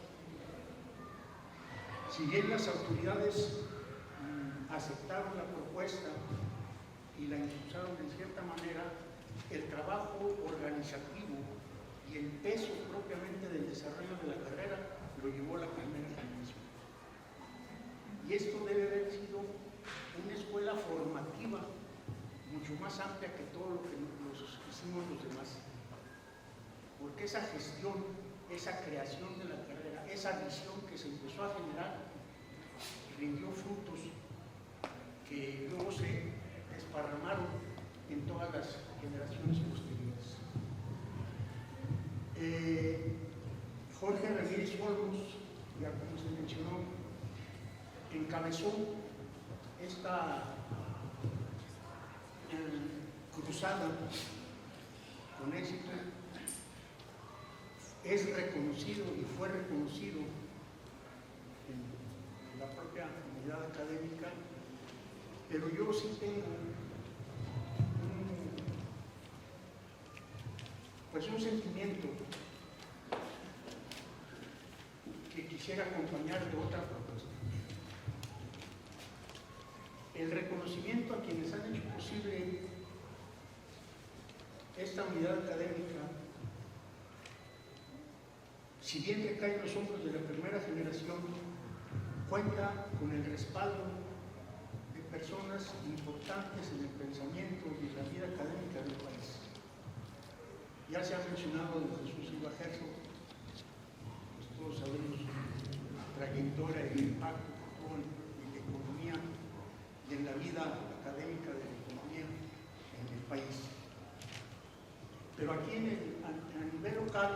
Si bien las autoridades aceptaron la propuesta y la impulsaron de cierta manera, el trabajo organizativo y el peso propiamente del desarrollo de la carrera lo llevó a la primera generación. Y esto debe haber sido una escuela formativa mucho más amplia que todo lo que hicimos los demás. Porque esa gestión, esa creación de la carrera, esa visión que se empezó a generar, rindió frutos que luego se desparramaron en todas las generaciones posteriores. Jorge Ramírez Olmos, ya como se mencionó, encabezó esta cruzada con éxito. Es reconocido y fue reconocido en la propia comunidad académica, pero yo sí tengo un sentimiento que quisiera acompañar de otra propuesta. El reconocimiento a quienes han hecho posible esta unidad académica, si bien recae en los hombros de la primera generación, cuenta con el respaldo de personas importantes en el pensamiento y en la vida académica del país. Ya se ha mencionado de Jesús Silva Herzog, pues todos sabemos su trayectoria y impacto que tuvo en la economía y en la vida académica de la economía en el país. Pero aquí a nivel local,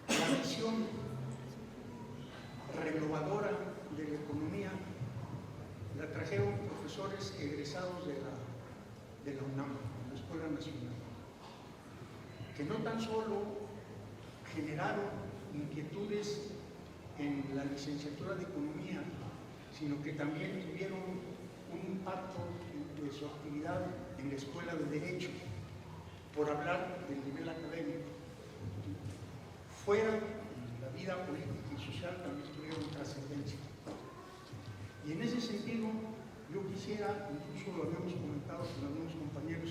la visión renovadora de la economía la trajeron profesores egresados de la UNAM, de la Escuela Nacional, que no tan solo generaron inquietudes en la licenciatura de Economía, sino que también tuvieron un impacto de su actividad en la Escuela de Derecho, por hablar del nivel académico. Fuera de la vida política y social también tuvieron trascendencia. Y en ese sentido, yo quisiera, incluso lo habíamos comentado con algunos compañeros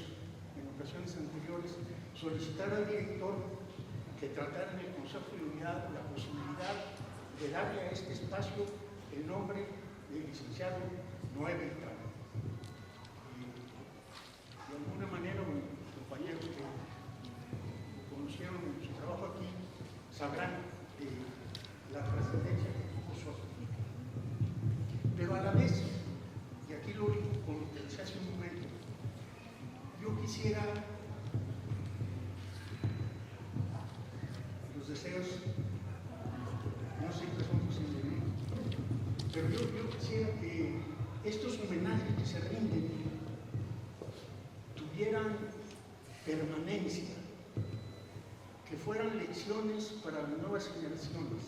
en ocasiones anteriores, solicitar al director que tratara en el Consejo de Unidad la posibilidad de darle a este espacio el nombre del licenciado Noé Beltrán. De alguna manera, mis compañeros que conocieron su trabajo aquí sabrán la trascendencia que tuvo su actividad. Pero a la vez, y aquí lo digo con lo que decía hace un momento, yo quisiera, los deseos no siempre son posibles, pero yo quisiera que estos homenajes que se rinden tuvieran permanencia, que fueran lecciones para las nuevas generaciones.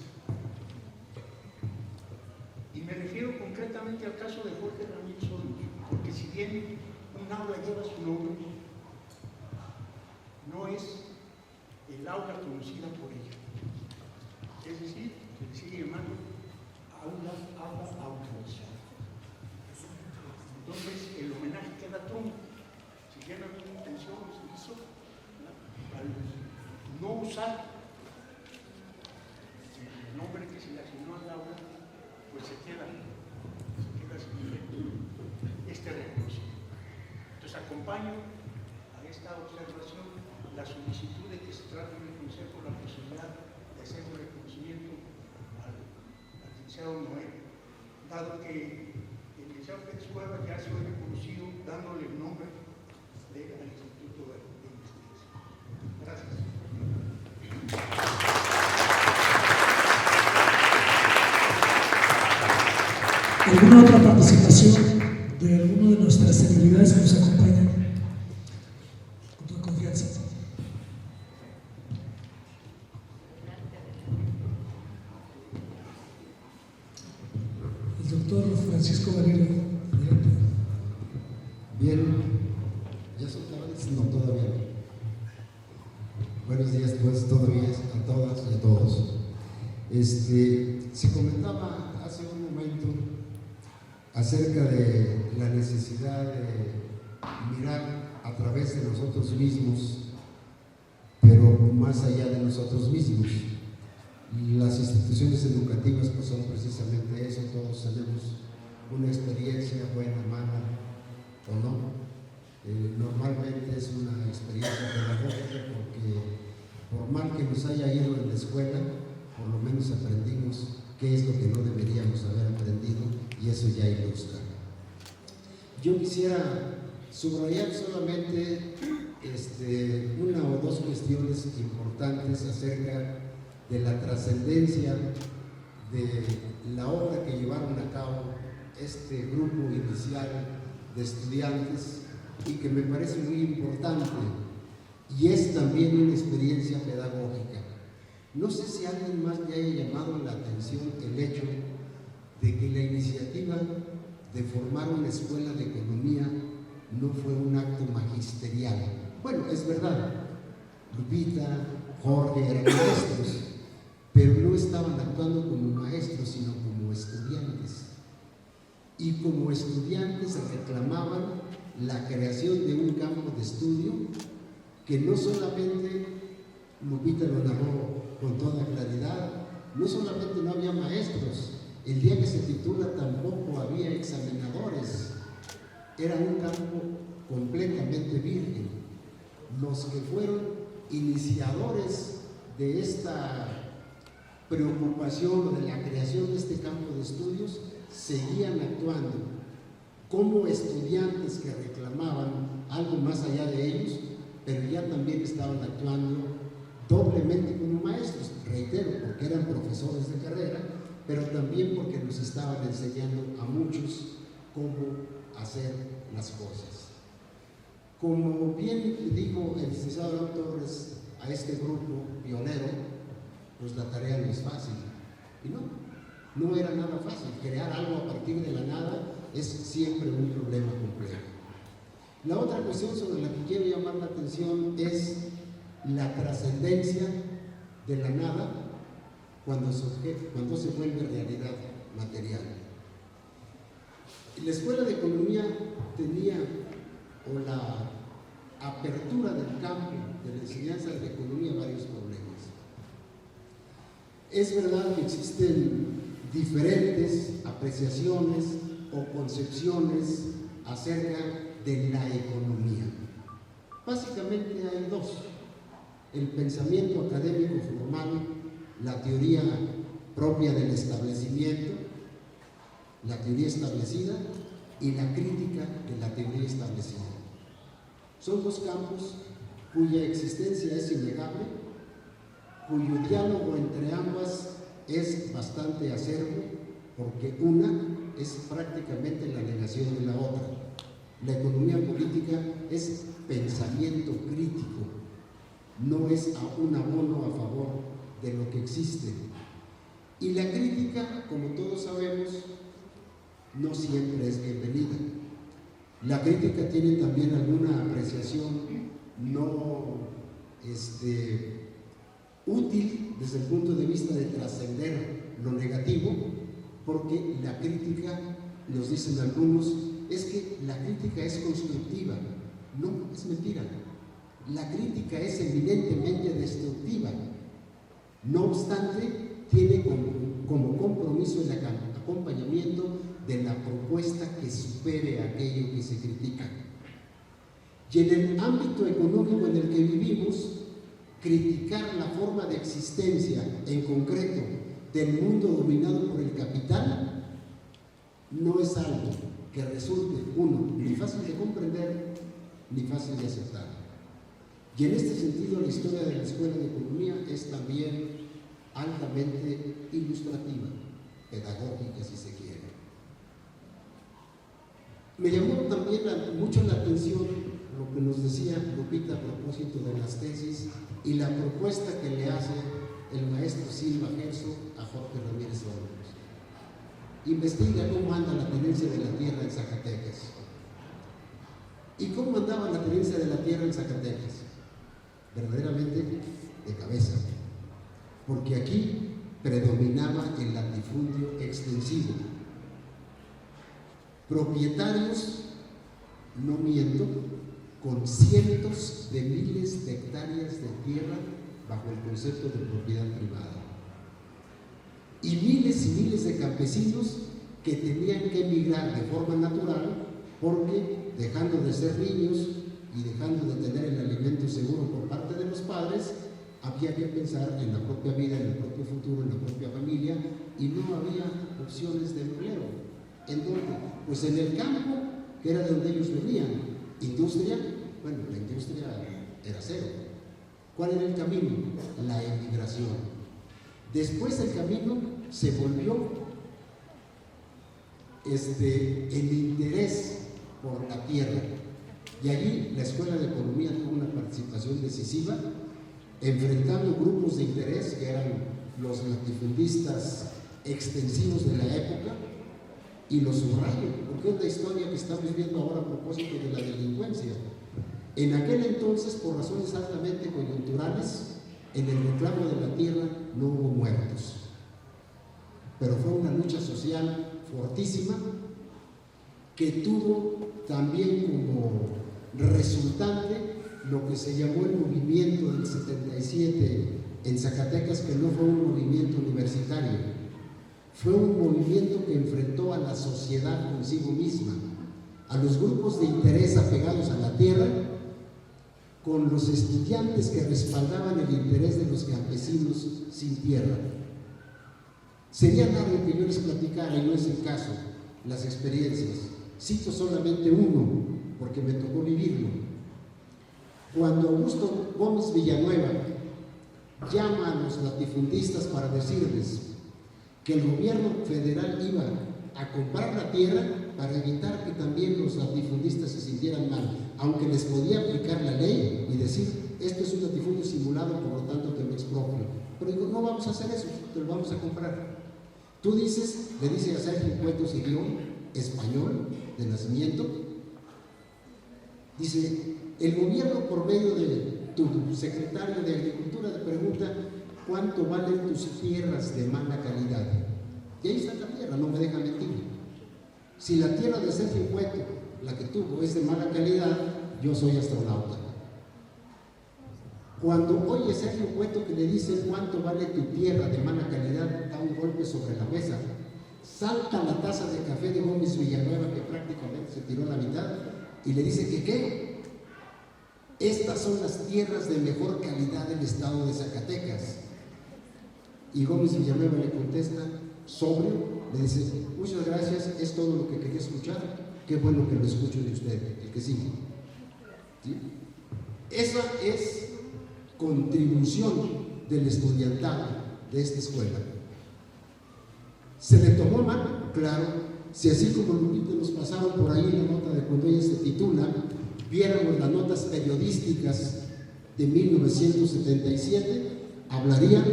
Y me refiero concretamente al caso de Jorge Ramírez Olmos, porque si bien un aula lleva su nombre, no es el aula conocida por ella. Es decir, se le sigue llamando aula. Entonces, el homenaje queda trunco. Si bien alguna intención se hizo, al no usar el nombre que se le asignó al aula, pues se queda sin este reconocimiento. Entonces acompaño a esta observación la solicitud de que se trate en el Consejo la posibilidad de hacer un reconocimiento al licenciado Noé, dado que el licenciado Pérez Cuevas ya ha sido reconocido dándole el nombre al Instituto de Investigación. Gracias. ¿Alguna otra participación de alguna de nuestras celebridades que nos acompañan? Con toda confianza. doctor Francisco Valero, director. Bien, ¿ya son tardes? No, todavía no. Buenos días, pues, todavía a todas y a todos. Se comentaba hace un momento acerca de la necesidad de mirar a través de nosotros mismos, pero más allá de nosotros mismos. Las instituciones educativas pues son precisamente eso, todos tenemos una experiencia buena, mala o no. Normalmente es una experiencia pedagógica porque por mal que nos haya ido en la escuela, por lo menos aprendimos qué es lo que no deberíamos haber aprendido y eso ya ilustra. Yo quisiera subrayar solamente una o dos cuestiones importantes acerca de la trascendencia de la obra que llevaron a cabo este grupo inicial de estudiantes y que me parece muy importante y es también una experiencia pedagógica. No sé si a alguien más le haya llamado la atención el hecho de que la iniciativa de formar una escuela de economía no fue un acto magisterial. Bueno, es verdad, Lupita, Jorge eran maestros, pero no estaban actuando como maestros, sino como estudiantes. Y como estudiantes reclamaban la creación de un campo de estudio que no solamente, Lupita lo narró con toda claridad, no solamente no había maestros, el día que se titula tampoco había examinadores, era un campo completamente virgen. Los que fueron iniciadores de esta preocupación o de la creación de este campo de estudios seguían actuando como estudiantes que reclamaban algo más allá de ellos, pero ya también estaban actuando doblemente como maestros, reitero, porque eran profesores de carrera, pero también porque nos estaban enseñando a muchos cómo hacer las cosas. Como bien dijo el licenciado León Torres a este grupo pionero, pues la tarea no es fácil. Y no era nada fácil. Crear algo a partir de la nada es siempre un problema complejo. La otra cuestión sobre la que quiero llamar la atención es la trascendencia de la nada cuando se vuelve realidad material. La Escuela de Economía tenía, o la apertura del campo de la enseñanza de la economía, varios problemas. Es verdad que existen diferentes apreciaciones o concepciones acerca de la economía. Básicamente hay dos: el pensamiento académico formal, la teoría propia del establecimiento, la teoría establecida, y la crítica de la teoría establecida. Son dos campos cuya existencia es innegable, cuyo diálogo entre ambas es bastante acerbo, porque una es prácticamente la negación de la otra. La economía política es pensamiento crítico, no es un abono a favor de lo que existe. Y la crítica, como todos sabemos, no siempre es bienvenida. La crítica tiene también alguna apreciación no útil desde el punto de vista de trascender lo negativo, porque la crítica, nos dicen algunos, es que la crítica es constructiva. No, es mentira. La crítica es eminentemente destructiva. No obstante, tiene como compromiso el acompañamiento de la propuesta que supere aquello que se critica. Y en el ámbito económico en el que vivimos, criticar la forma de existencia en concreto del mundo dominado por el capital no es algo que resulte, uno, ni fácil de comprender ni fácil de aceptar. Y en este sentido, la historia de la Escuela de Economía es también altamente ilustrativa, pedagógica si se quiere. Me llamó también mucho la atención lo que nos decía Lupita a propósito de las tesis y la propuesta que le hace el maestro Silva Gerso a Jorge Ramírez Olmos. investiga cómo anda la tenencia de la tierra en Zacatecas. ¿Y cómo andaba la tenencia de la tierra en Zacatecas? Verdaderamente de cabeza, porque aquí predominaba el latifundio extensivo. Propietarios, no miento, con cientos de miles de hectáreas de tierra bajo el concepto de propiedad privada. Y miles de campesinos que tenían que emigrar de forma natural porque, dejando de ser niños y dejando de tener el alimento seguro por parte de los padres, había que pensar en la propia vida, en el propio futuro, en la propia familia, y no había opciones de empleo. ¿En dónde? Pues en el campo, que era de donde ellos venían. Industria, bueno, la industria era cero. ¿Cuál era el camino? La emigración. Después el camino se volvió el interés por la tierra, y allí la Escuela de Economía tuvo una participación decisiva, enfrentando grupos de interés que eran los latifundistas extensivos de la época, y lo subrayo, porque es la historia que estamos viendo ahora a propósito de la delincuencia. En aquel entonces, por razones altamente coyunturales, en el reclamo de la tierra no hubo muertos, pero fue una lucha social fortísima que tuvo también como resultante lo que se llamó el movimiento del 77 en Zacatecas, que no fue un movimiento universitario, fue un movimiento que enfrentó a la sociedad consigo misma, a los grupos de interés apegados a la tierra, con los estudiantes que respaldaban el interés de los campesinos sin tierra. Sería largo que yo les platicara, y no es el caso, las experiencias. Cito solamente uno, porque me tocó vivirlo. Cuando Augusto Gómez Villanueva llama a los latifundistas para decirles que el gobierno federal iba a comprar la tierra para evitar que también los latifundistas se sintieran mal, aunque les podía aplicar la ley y decir, esto es un latifundio simulado, por lo tanto te lo expropio. Pero digo, no vamos a hacer eso, te lo vamos a comprar. Tú dices, le dice a Sergio Cueto Sirión, español de nacimiento, dice, el gobierno por medio de tu secretario de Agricultura te pregunta cuánto valen tus tierras de mala calidad. Y ahí está la tierra, no me deja mentir. Si la tierra de Sergio Cueto, la que tuvo, es de mala calidad, yo soy astronauta. Cuando oye Sergio Cueto que le dice cuánto vale tu tierra de mala calidad, da un golpe sobre la mesa. Salta la taza de café de Gómez Villanueva, que prácticamente se tiró a la mitad, y le dice que ¿qué? Estas son las tierras de mejor calidad del estado de Zacatecas. Y Gómez Villanueva le contesta, sobrio, le dice, muchas gracias, es todo lo que quería escuchar, qué bueno que lo escucho de usted, el que sigue. ¿Sí? Esa es contribución del estudiantado de esta escuela. ¿Se le tomó mal? Claro. Si así como Lupita nos pasaron por ahí la nota de cuando ella se titula, viéramos las notas periodísticas de 1977, hablarían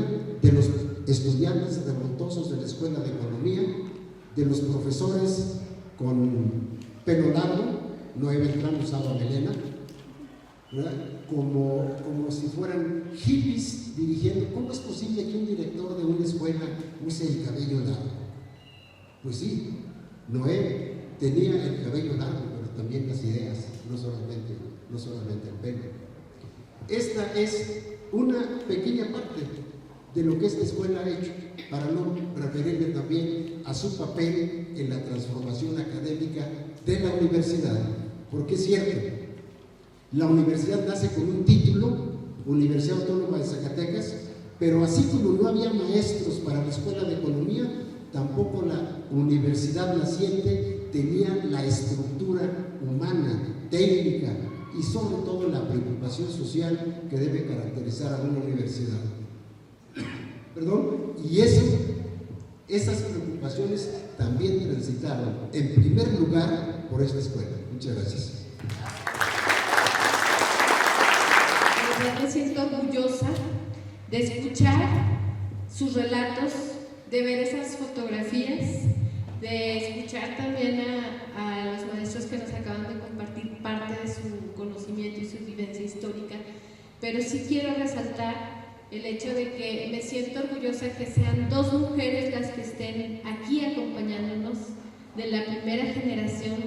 de los estudiantes revoltosos de la Escuela de Economía, de los profesores con pelo largo, Noé Beltrán usaba melena, como si fueran hippies dirigiendo. ¿Cómo es posible que un director de una escuela use el cabello largo? Pues sí, Noé tenía el cabello largo, pero también las ideas, no solamente el pelo. Esta es una pequeña parte de lo que esta escuela ha hecho, para no referirme también a su papel en la transformación académica de la universidad, porque es cierto, la universidad nace con un título, Universidad Autónoma de Zacatecas, pero así como no había maestros para la Escuela de Economía, tampoco la universidad naciente tenía la estructura humana, técnica y sobre todo la preocupación social que debe caracterizar a una universidad. ¿Perdón? Y esas preocupaciones también transitaron en primer lugar por esta escuela. Muchas gracias. Me siento orgullosa de escuchar sus relatos, de ver esas fotografías, de escuchar también a los maestros que nos acaban de compartir parte de su conocimiento y su vivencia histórica, pero sí quiero resaltar el hecho de que me siento orgullosa que sean dos mujeres las que estén aquí acompañándonos de la primera generación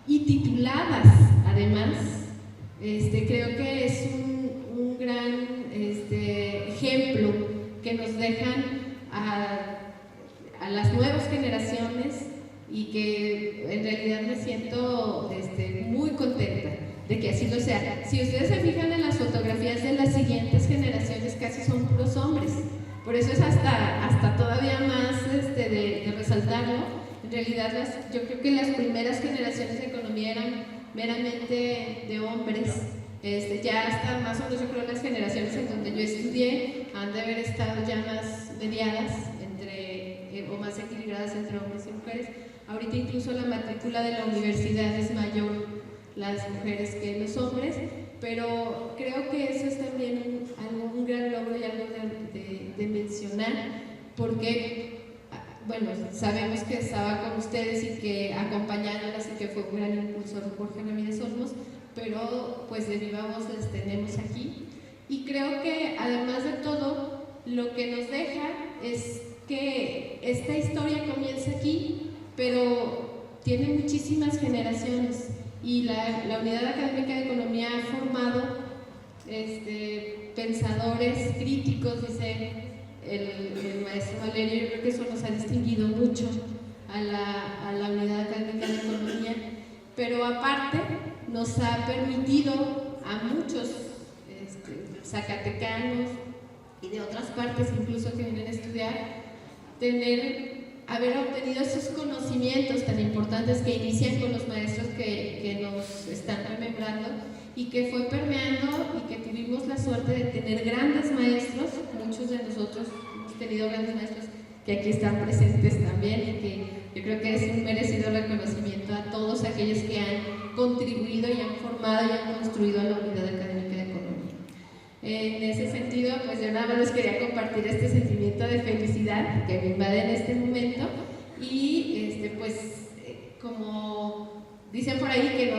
y tituladas además. Creo que es un gran ejemplo que nos dejan a las nuevas generaciones y que en realidad me siento muy contenta de que así lo sea. Si ustedes se fijan en las fotografías de las siguientes generaciones, casi son puros hombres. Por eso es hasta todavía más de resaltarlo. En realidad yo creo que las primeras generaciones de economía eran meramente de hombres. Ya hasta más o menos yo creo las generaciones en donde yo estudié han de haber estado ya más mediadas o más equilibradas entre hombres y mujeres. Ahorita incluso la matrícula de la universidad es mayor las mujeres que los hombres, pero creo que eso es también un gran logro y algo de mencionar, porque bueno, sabemos que estaba con ustedes y que acompañándolas y que fue un gran impulsor Jorge Ramírez Olmos, pero pues de viva voz les tenemos aquí. Y creo que además de todo, lo que nos deja es que esta historia comienza aquí, pero tiene muchísimas generaciones y la Unidad Académica de Economía ha formado pensadores críticos, dice el maestro Valerio. Yo creo que eso nos ha distinguido mucho a la Unidad Académica de Economía, pero aparte nos ha permitido a muchos zacatecanos y de otras partes incluso que vienen a estudiar, haber obtenido esos conocimientos tan importantes que inician con los maestros que nos están remembrando y que fue permeando y que tuvimos la suerte de tener grandes maestros. Muchos de nosotros hemos tenido grandes maestros que aquí están presentes también y que yo creo que es un merecido reconocimiento a todos aquellos que han contribuido y han formado y han construido a la Unidad Académica de Economía. En ese sentido, pues yo nada más les quería compartir este sentimiento de felicidad que me invade en este momento y como dicen por ahí, que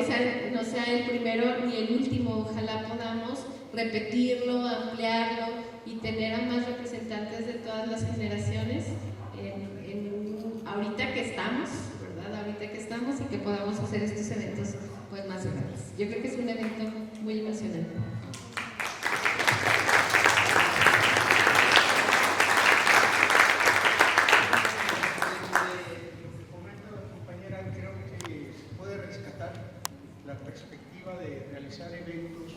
no sea el primero ni el último. Ojalá podamos repetirlo, ampliarlo y tener a más representantes de todas las generaciones ahorita que estamos, ¿verdad? Ahorita que estamos y que podamos hacer estos eventos pues más grandes. Yo creo que es un evento muy emocionante. La perspectiva de realizar eventos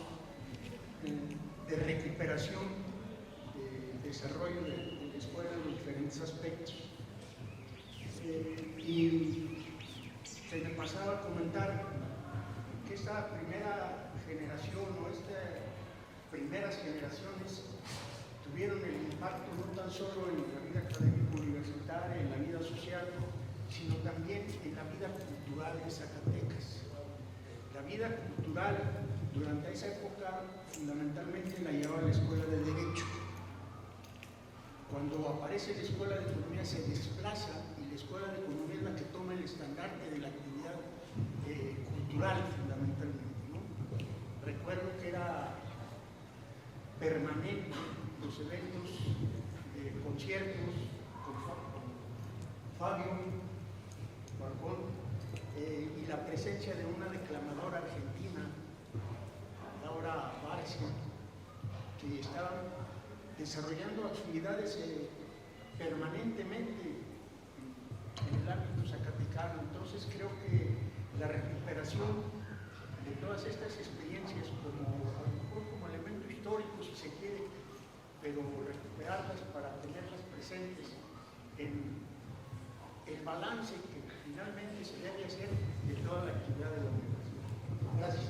de recuperación, de desarrollo de la escuela en los diferentes aspectos. Y se me pasaba a comentar que esta primera generación o estas primeras generaciones tuvieron el impacto no tan solo en la vida académica universitaria, en la vida social, sino también en la vida cultural de Zacatecas. La vida cultural durante esa época fundamentalmente la llevaba la Escuela de Derecho. Cuando aparece la Escuela de Economía se desplaza y la Escuela de Economía es la que toma el estandarte de la actividad cultural fundamentalmente, ¿no? Recuerdo que era permanente los eventos, conciertos con Fabio Barbón, y la presencia de una declamadora argentina, Laura Barcia, que estaban desarrollando actividades permanentemente en el ámbito zacatecano. Entonces creo que la recuperación de todas estas experiencias, a lo mejor como elemento histórico si se quiere, pero recuperarlas para tenerlas presentes en el balance que finalmente se debe hacer de toda la actividad de la universidad. Gracias.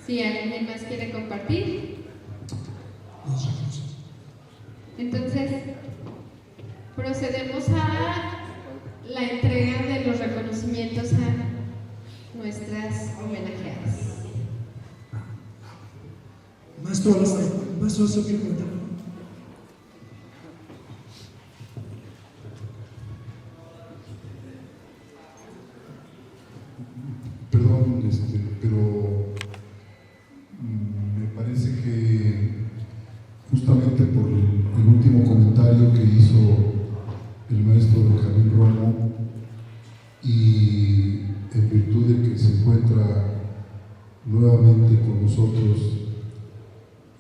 Si alguien más quiere compartir. Entonces, procedemos a la entrega de los reconocimientos a nuestras homenajeadas. Maestro Álvarez. Maestro, ¿eso quiere comentar? Perdón, pero me parece que justamente por el último comentario que hizo el maestro Benjamín Romo, y en virtud de que se encuentra nuevamente con nosotros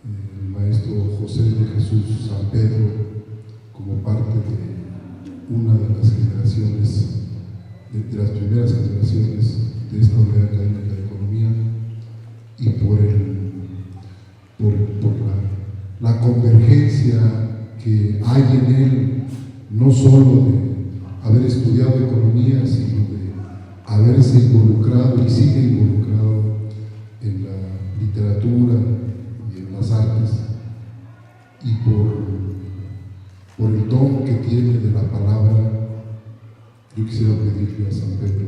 el maestro José de Jesús San Pedro como parte de una de las generaciones, de las primeras generaciones de esta unidad académica de economía, y por la convergencia que hay en él, no solo de haber estudiado economía, sino de haberse involucrado y sigue involucrado en la literatura y en las artes, y por el don que tiene de la palabra. Yo quisiera pedirle a San Pedro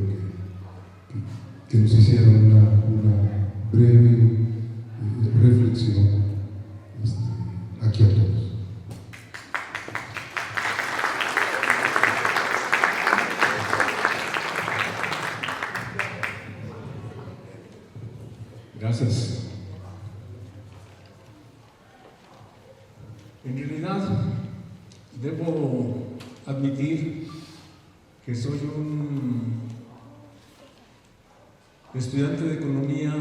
que nos hiciera una breve reflexión aquí a todos. Gracias. En realidad, debo admitir que soy un estudiante de economía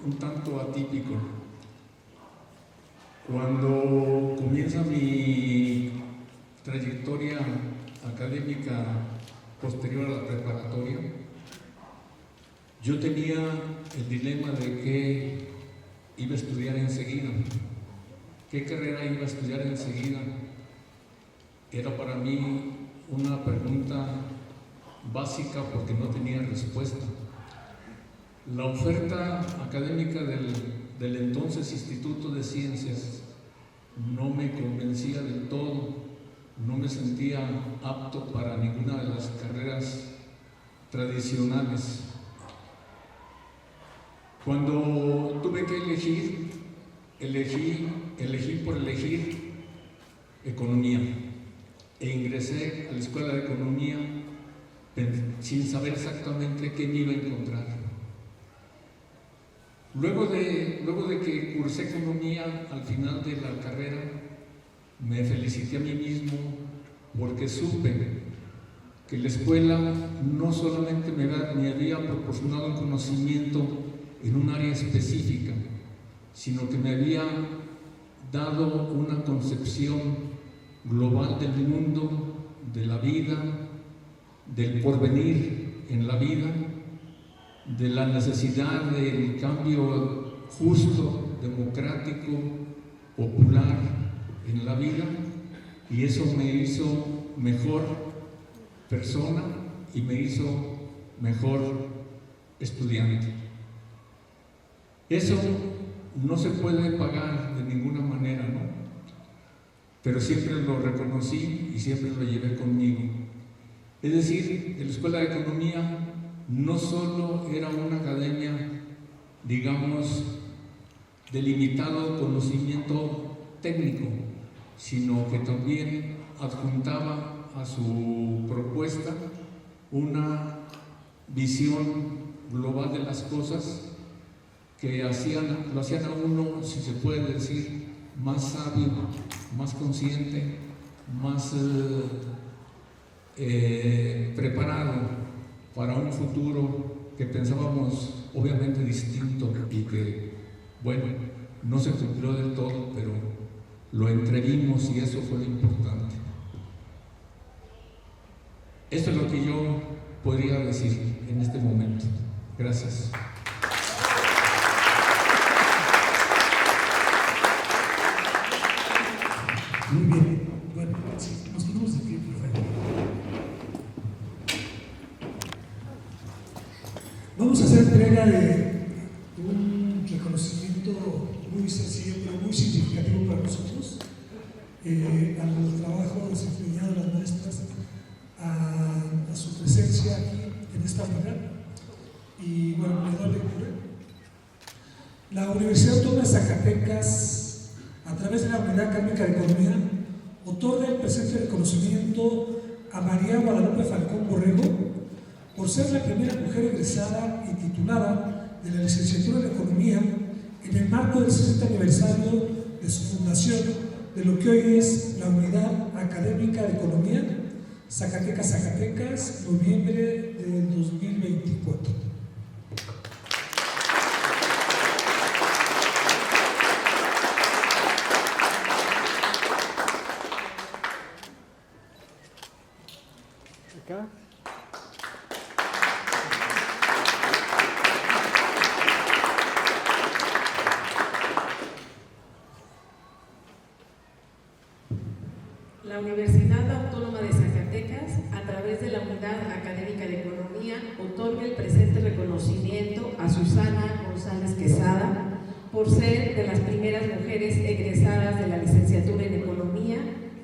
un tanto atípico. Cuando comienza mi trayectoria académica posterior a la preparatoria, yo tenía el dilema de qué iba a estudiar enseguida, qué carrera iba a estudiar enseguida. Era para mí una pregunta básica porque no tenía respuesta. La oferta académica del entonces Instituto de Ciencias no me convencía del todo, no me sentía apto para ninguna de las carreras tradicionales. Cuando tuve que elegí por elegir economía, e ingresé a la Escuela de Economía sin saber exactamente qué me iba a encontrar. Luego de que cursé economía, al final de la carrera, me felicité a mí mismo porque supe que la escuela no solamente me había proporcionado un conocimiento en un área específica, sino que me había dado una concepción global del mundo, de la vida, del porvenir en la vida, de la necesidad del cambio justo, democrático, popular en la vida, y eso me hizo mejor persona y me hizo mejor estudiante. Eso no se puede pagar de ninguna manera, ¿no? Pero siempre lo reconocí y siempre lo llevé conmigo. Es decir, en la Escuela de Economía no solo era una academia, digamos, de limitado conocimiento técnico, sino que también adjuntaba a su propuesta una visión global de las cosas que lo hacían a uno, si se puede decir, más sabio, más consciente, más preparado para un futuro que pensábamos obviamente distinto y que, bueno, no se cumplió del todo, pero lo entrevimos y eso fue lo importante. Esto es lo que yo podría decir en este momento. Gracias. Muy bien. Bueno, sí, nos ponemos de pie, perfecto. Vamos a hacer entrega de un reconocimiento muy sencillo, pero muy significativo para nosotros, al trabajo desempeñado de las maestras, a su presencia aquí en esta unidad. Y bueno, le doy lectura. La Universidad Autónoma de Zacatecas, a a través de la Unidad Académica de Economía, otorga el presente reconocimiento a María Guadalupe Falcón Borrego por ser la primera mujer egresada y titulada de la licenciatura en Economía en el marco del 60 aniversario de su fundación de lo que hoy es la Unidad Académica de Economía, Zacatecas, Zacatecas, noviembre del 2024. Acá. La Universidad Autónoma de Zacatecas, a través de la Unidad Académica de Economía, otorga el presente reconocimiento a Susana González Quesada por ser de las primeras mujeres egresadas de la licenciatura en Economía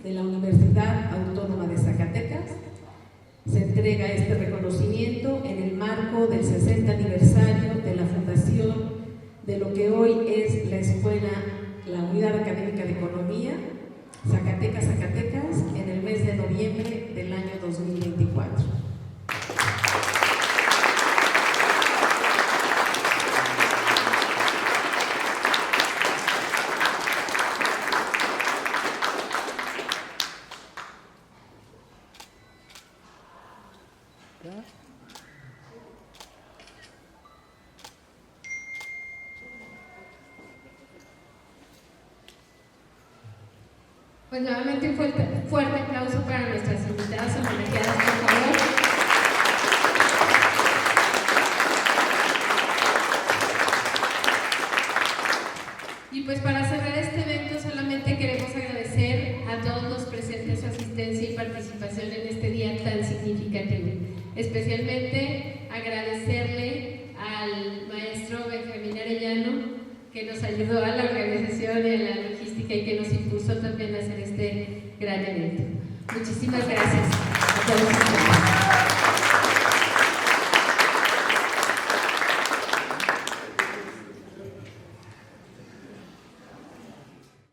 de la Universidad Autónoma de Zacatecas. Se entrega este reconocimiento en el marco del 60 aniversario de la fundación de lo que hoy es la escuela, la Unidad Académica de Economía, Zacatecas, Zacatecas, en el mes de noviembre del año 2024. Pues nuevamente un fuerte aplauso para nuestras invitadas homenajeadas, por favor. Y pues para cerrar este evento solamente queremos agradecer a todos los presentes su asistencia y participación en este día tan significativo. Especialmente agradecerle al maestro Benjamín Arellano, que nos ayudó a la organización y a la logística y que nos impulsó también a hacer este gran evento. Muchísimas gracias a todos.